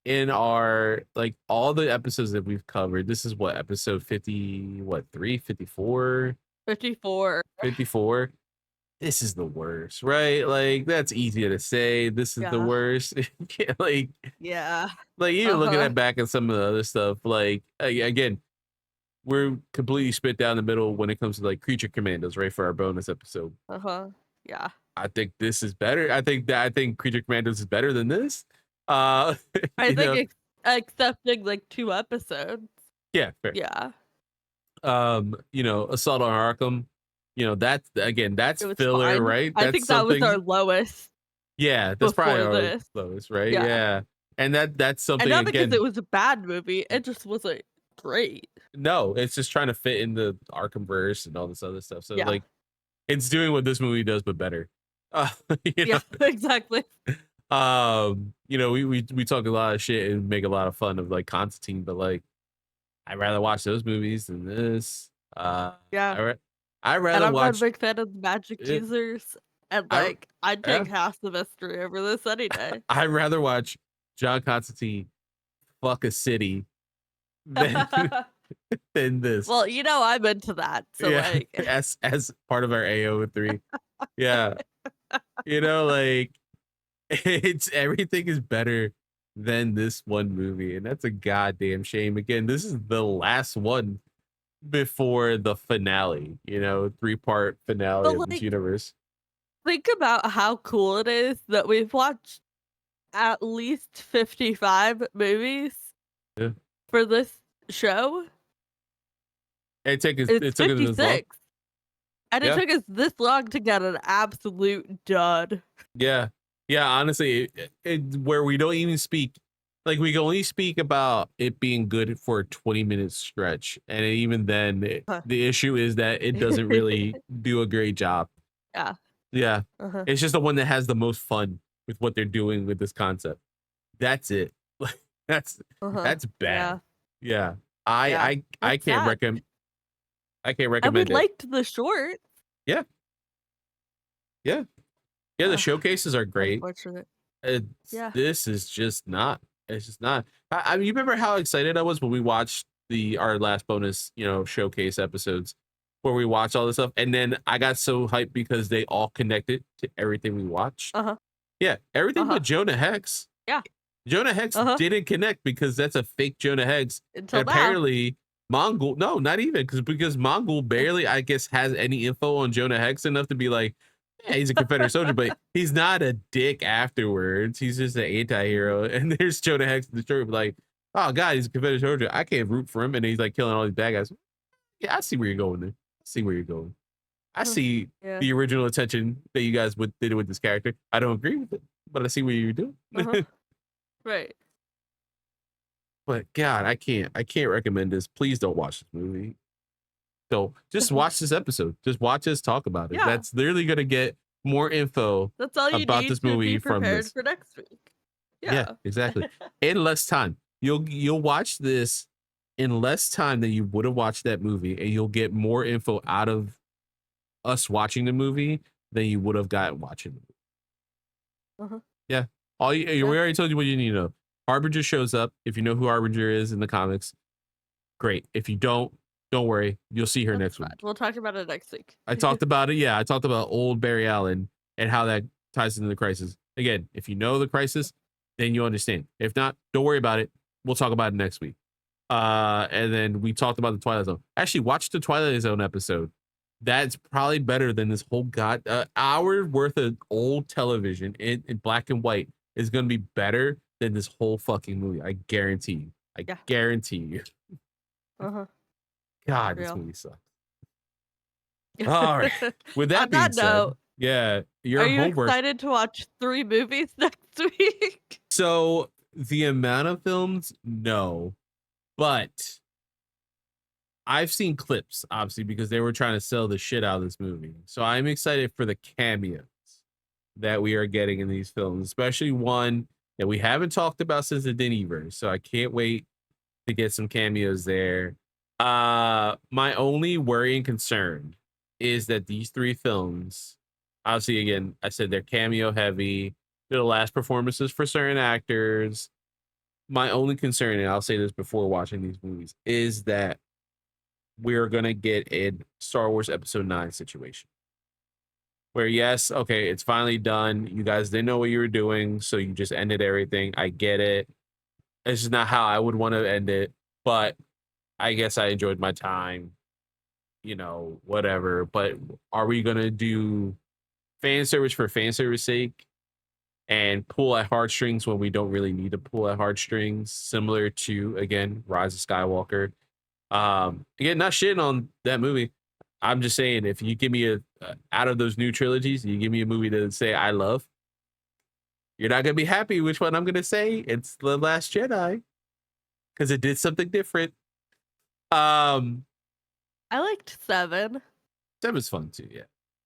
in our like all the episodes that we've covered. This is what episode 54. This is the worst, right? Like that's easier to say. This is the worst. Like even looking at back at some of the other stuff, like again, we're completely spit down the middle when it comes to like Creature Commandos, right? For our bonus episode. Yeah. I think this is better. I think Creature Commandos is better than this. I think accepting like 2 episodes. Yeah, fair. Yeah. Assault on Arkham, that's filler, fine. right? I think that was our lowest. Yeah, that's probably our lowest, right? Yeah. And that's something, and not because it was a bad movie, it just wasn't great. No, it's just trying to fit in the Arkhamverse and all this other stuff. So like it's doing what this movie does, but better. Yeah, exactly. We talk a lot of shit and make a lot of fun of like Constantine, but like I'd rather watch those movies than this. Yeah. I'd And rather I'm not a watch. big fan of magic Yeah, users, and, I like, I'd yeah, take half the mystery over this any day. I'd rather watch John Constantine fuck a city than than this. Well, I'm into that, so, Yeah, like as part of our AO3. Yeah, like it's everything is better than this one movie, and that's a goddamn shame. Again, this is the last one before the finale, 3-part finale but, of this like, universe. think about how cool it is that we've watched at least 55 movies Yeah. for this show. It's It took us this long. 56, and it Yeah. took us this long to get an absolute dud. Yeah. Yeah, honestly, where we don't even speak, like we can only speak about it being good for a 20-minute stretch. And even then, Huh. the issue is that it doesn't really do a great job. Yeah. Yeah. Uh-huh. It's just the one that has the most fun with what they're doing with this concept. That's it. Like Uh-huh. that's bad. Yeah. Yeah. Yeah. I That's can't sad. recommend And we recommend it. liked the short. Yeah. Yeah. Yeah, the Ugh, showcases are great. unfortunate. Yeah. This is just not. It's just not. I mean, you remember how excited I was when we watched our last bonus, showcase episodes, where we watched all this stuff, and then I got so hyped because they all connected to everything we watched. Uh-huh. Yeah, everything Uh-huh. but Jonah Hex. Yeah. Jonah Hex Uh-huh. didn't connect because that's a fake Jonah Hex. Until And now. apparently, Mongol. No, not even because Mongol barely, I guess, has any info on Jonah Hex enough to be like, yeah, he's a Confederate soldier, but he's not a dick afterwards. He's just an anti-hero. And there's Jonah Hex in the story, like, oh god, he's a Confederate soldier. I can't root for him, and he's like killing all these bad guys. Yeah, I see where you're going there. I see where you're going. I see Yeah. the original intention that you guys did with this character. I don't agree with it, but I see what you're doing. Uh-huh. Right. But God, I can't recommend this. Please don't watch this movie. So just watch this episode. Just watch us talk about it. Yeah. That's literally gonna get more info That's all you about need this to movie be from prepared this. for next week. Yeah, Yeah. exactly. In less time. You'll watch this in less time than you would have watched that movie, and you'll get more info out of us watching the movie than you would have gotten watching the movie. Uh-huh. Yeah. We Yeah. already told you what you need to know. Harbinger shows up. If you know who Harbinger is in the comics, great. If you don't worry. You'll see her That's next fine. week. We'll talk about it next week. I talked about it. Yeah, I talked about old Barry Allen and how that ties into the crisis. Again, if you know the crisis, then you understand. If not, don't worry about it. We'll talk about it next week. And then we talked about the Twilight Zone. Actually, watch the Twilight Zone episode. That's probably better than this whole hour worth of old television in black and white is going to be better than this whole fucking movie. I guarantee you. I guarantee you. Uh-huh. God, this Real. movie sucks. All right. With that On being that said, note, yeah, your are you homework. excited to watch 3 movies next week? So the amount of films, no, but I've seen clips, obviously, because they were trying to sell the shit out of this movie. So I'm excited for the cameos that we are getting in these films, especially one that we haven't talked about since the Dennyverse. So I can't wait to get some cameos there. My only worry and concern is that these 3 films, obviously, again, I said they're cameo heavy. They're the last performances for certain actors. My only concern, and I'll say this before watching these movies, is that we're going to get a Star Wars Episode 9 situation. Where, yes, okay, it's finally done. You guys didn't know what you were doing, so you just ended everything. I get it. It's just not how I would want to end it. But I guess I enjoyed my time. Whatever. But are we going to do fan service for fan service sake and pull at heartstrings when we don't really need to pull at heartstrings, similar to, again, Rise of Skywalker? Again, not shitting on that movie. I'm just saying, if you give me out of those new trilogies, you give me a movie to say I love, you're not gonna be happy which one I'm gonna say. It's The Last Jedi, because it did something different. I liked 7. 7's fun too, yeah.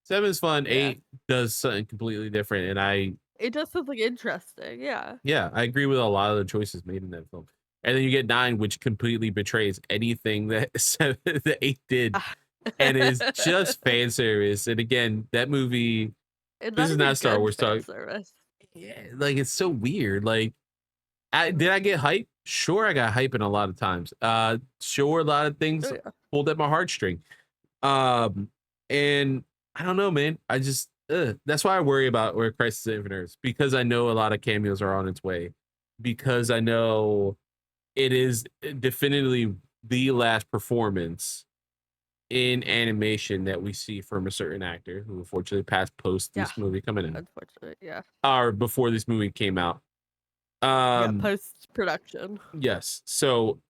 7's fun. Yeah. 8 does something completely different, and I It does something interesting, yeah. Yeah, I agree with a lot of the choices made in that film. And then you get 9, which completely betrays anything that the 8 did, and is just fan service. And again, that movie, And this not is even not Star good Wars fan talk. service. Yeah, like it's so weird. Like, did I get hype? Sure, I got hype in a lot of times. Sure, a lot of Oh, things yeah. pulled at my heartstring. Um, and I don't know, man. I just that's why I worry about where Crisis of Infinite Earths, because I know a lot of cameos are on its way, because I know it is definitively the last performance in animation that we see from a certain actor who unfortunately passed post Yeah, this movie coming in, unfortunately, yeah. or before this movie came out. Yeah, Um, post-production. yes. So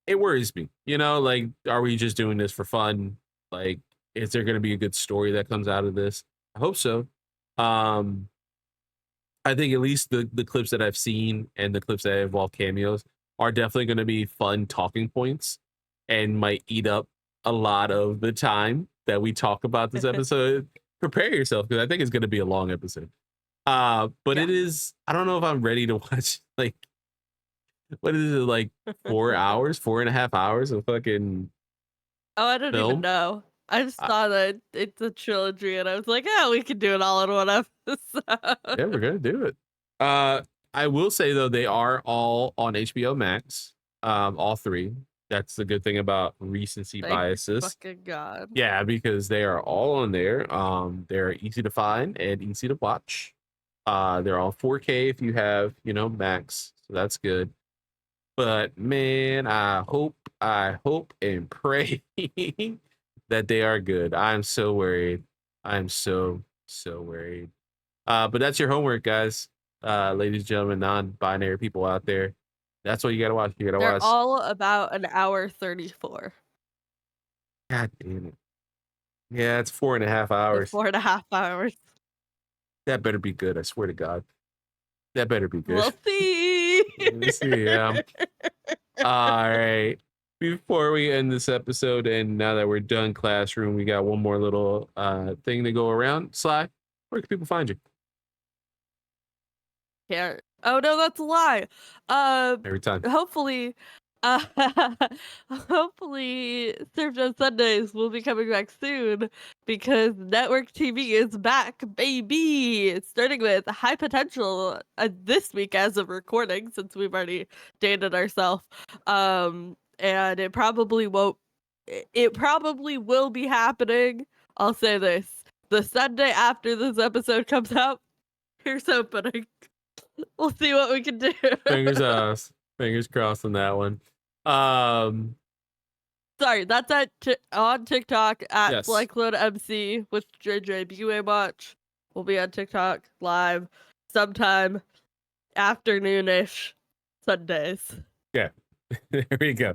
it worries me, like, are we just doing this for fun? Like, is there going to be a good story that comes out of this? I hope so. Um, I think at least the clips that I've seen and the clips that involve cameos are definitely going to be fun talking points and might eat up a lot of the time that we talk about this episode. Prepare yourself, because I think it's going to be a long episode. But Yeah. it is, I don't know if I'm ready to watch, like, what is it, like 4 hours, 4.5 hours of fucking Oh, I don't even film? know. I just Uh, saw that it's a trilogy, and I was like, "Yeah, we can do it all in one yeah, we're episode." gonna do it. Uh, I will say though, they are all on HBO Max. All three. That's the good thing about recency Thank biases. fucking God. Yeah, because they are all on there. They're easy to find and easy to watch. They're all 4K if you have, Max, so that's good. But man, I hope and pray that they are good. I'm so worried. I'm so worried. But that's your homework, guys. Ladies and gentlemen, non-binary people out there. That's what you gotta watch. You gotta They're watch. all about an hour 34. God damn it. Yeah, it's 4.5 So hours. 4.5 hours. That better be good. I swear to God. That better be good. We'll see. Let's see. All right. Before we end this episode, and now that we're done classroom, we got one more little thing to go around. Sly, where can people find you? Can't. Oh no, that's a lie. Every time. Hopefully, uh, hopefully, Served on Sundays will be coming back soon because network TV is back, baby. Starting with High Potential this week as of recording, since we've already dated ourselves. And it probably won't. It probably will be happening. I'll say this: the Sunday after this episode comes out. Here's opening. We'll see what we can do. Fingers crossed on that one. Um, Sorry, that's on TikTok at yes. FlyCloneMC with JJ Watch. We'll be on TikTok live sometime afternoonish Sundays. Yeah. There we go.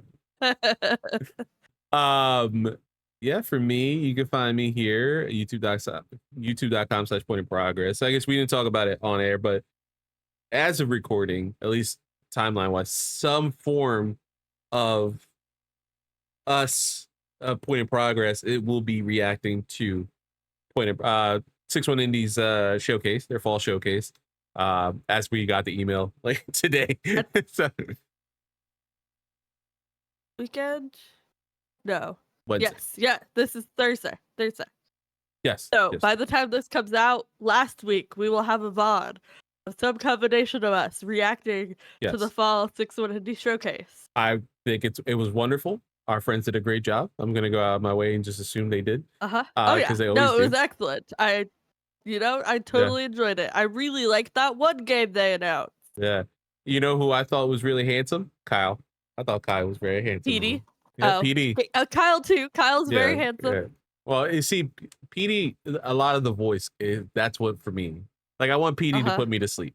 Yeah, for me, you can find me here at youtube.com/point in progress. I guess we didn't talk about it on air, but as of recording, at least timeline wise, some form of us point in progress, it will be reacting to 6-1 Indies showcase, their fall showcase. As we got the email like today. So, Weekend? No. Wednesday. Yes. Yeah. This is Thursday. Yes. So yes. by the time this comes out, last week we will have a VOD of some combination of us reacting to the Yes. fall 6-1 Indie Showcase. I think it was wonderful. Our friends did a great job. I'm gonna go out of my way and just assume they did. Oh yeah. Because they No, always it was do. excellent. I Yeah. totally enjoyed it. I really liked that one game they announced. Yeah. You know who I thought was really handsome? Kyle. I thought Kyle was very handsome. PD. Yeah, Oh, PD. Kyle too. Kyle's very Yeah. handsome. Well, you see, PD, a lot of the voice, that's what for me. Like, I want PD to put me to sleep.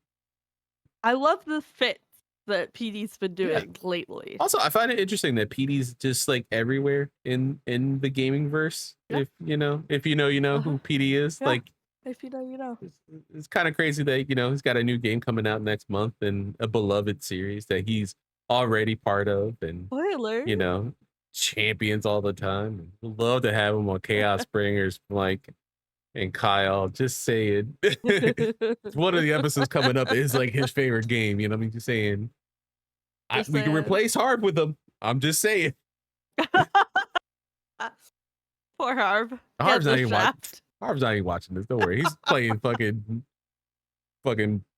I love the fits that PD's been doing lately. Also, I find it interesting that PD's just like everywhere in the gaming verse. Yeah. If you know who PD is, Yeah. like, if you know, you know. It's kind of crazy that he's got a new game coming out next month and a beloved series that he's already part of, and Spoiler. champions all the time. We'd love to have him on Chaos Springers, like And Kyle, just saying. One of the episodes coming up is like his favorite game. You know what I mean? Just saying. Just We can saying. replace Harv with him. I'm just saying. Poor Harv. Harv's not even shaft. Harv's not even watching this. Don't worry. He's playing fucking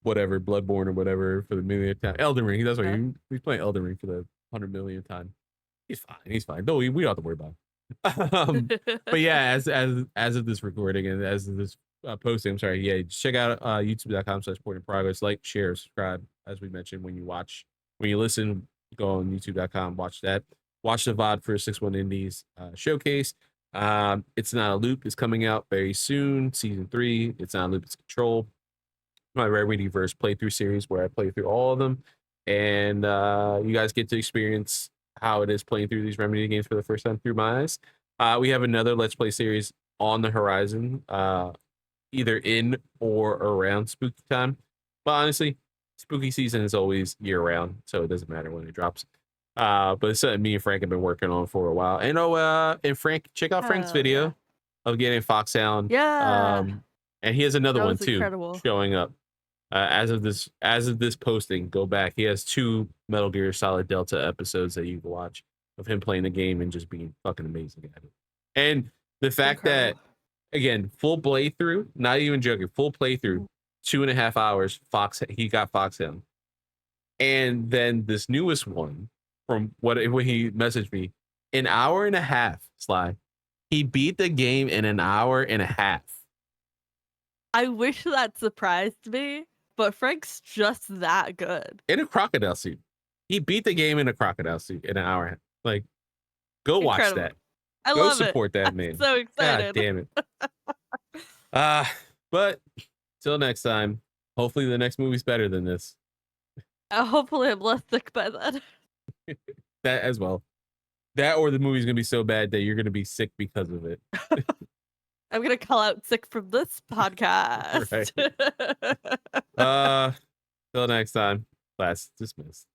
whatever, Bloodborne or whatever for the millionth time. Elden Ring. That's what he's playing Elden Ring for the 100 millionth time. He's fine. He's fine. No, we don't have to worry about it. But yeah, as of this recording and as of this posting, I'm sorry. Yeah, check out youtube.com/point-in-progress. Like, share, subscribe. As we mentioned, when you listen, go on youtube.com, watch that. Watch the VOD for 6-1 Indies showcase. It's Not a Loop is coming out very soon. Season 3. It's Not a Loop, it's Control. My Rarityverse playthrough series where I play through all of them. And you guys get to experience how it is playing through these Remedy games for the first time through my eyes. We have another Let's Play series on the horizon, either in or around spooky time. But honestly, spooky season is always year round, so it doesn't matter when it drops. But it's something me and Frank have been working on for a while. And Frank, check out Frank's video of getting Foxhound. Yeah. And he has another one too incredible. showing up. As of this posting, go back. He has 2 Metal Gear Solid Delta episodes that you can watch of him playing the game and just being fucking amazing at it. And the fact that, again, full playthrough, not even joking, full playthrough, 2.5 hours. He got Foxhound, and then this newest one from when he messaged me, 1.5 hours. Sly, he beat the game in 1.5 hours. I wish that surprised me. But Frank's just that good. In a crocodile suit. He beat the game in a crocodile suit in 1.5 hours. Like, go watch that. I go love support it. that man. I'm so excited. God damn it. But till next time, hopefully the next movie's better than this. Hopefully I'm less sick by then. That as well. That or the movie's gonna be so bad that you're gonna be sick because of it. I'm gonna call out sick from this podcast. Right. Till next time. Class dismissed.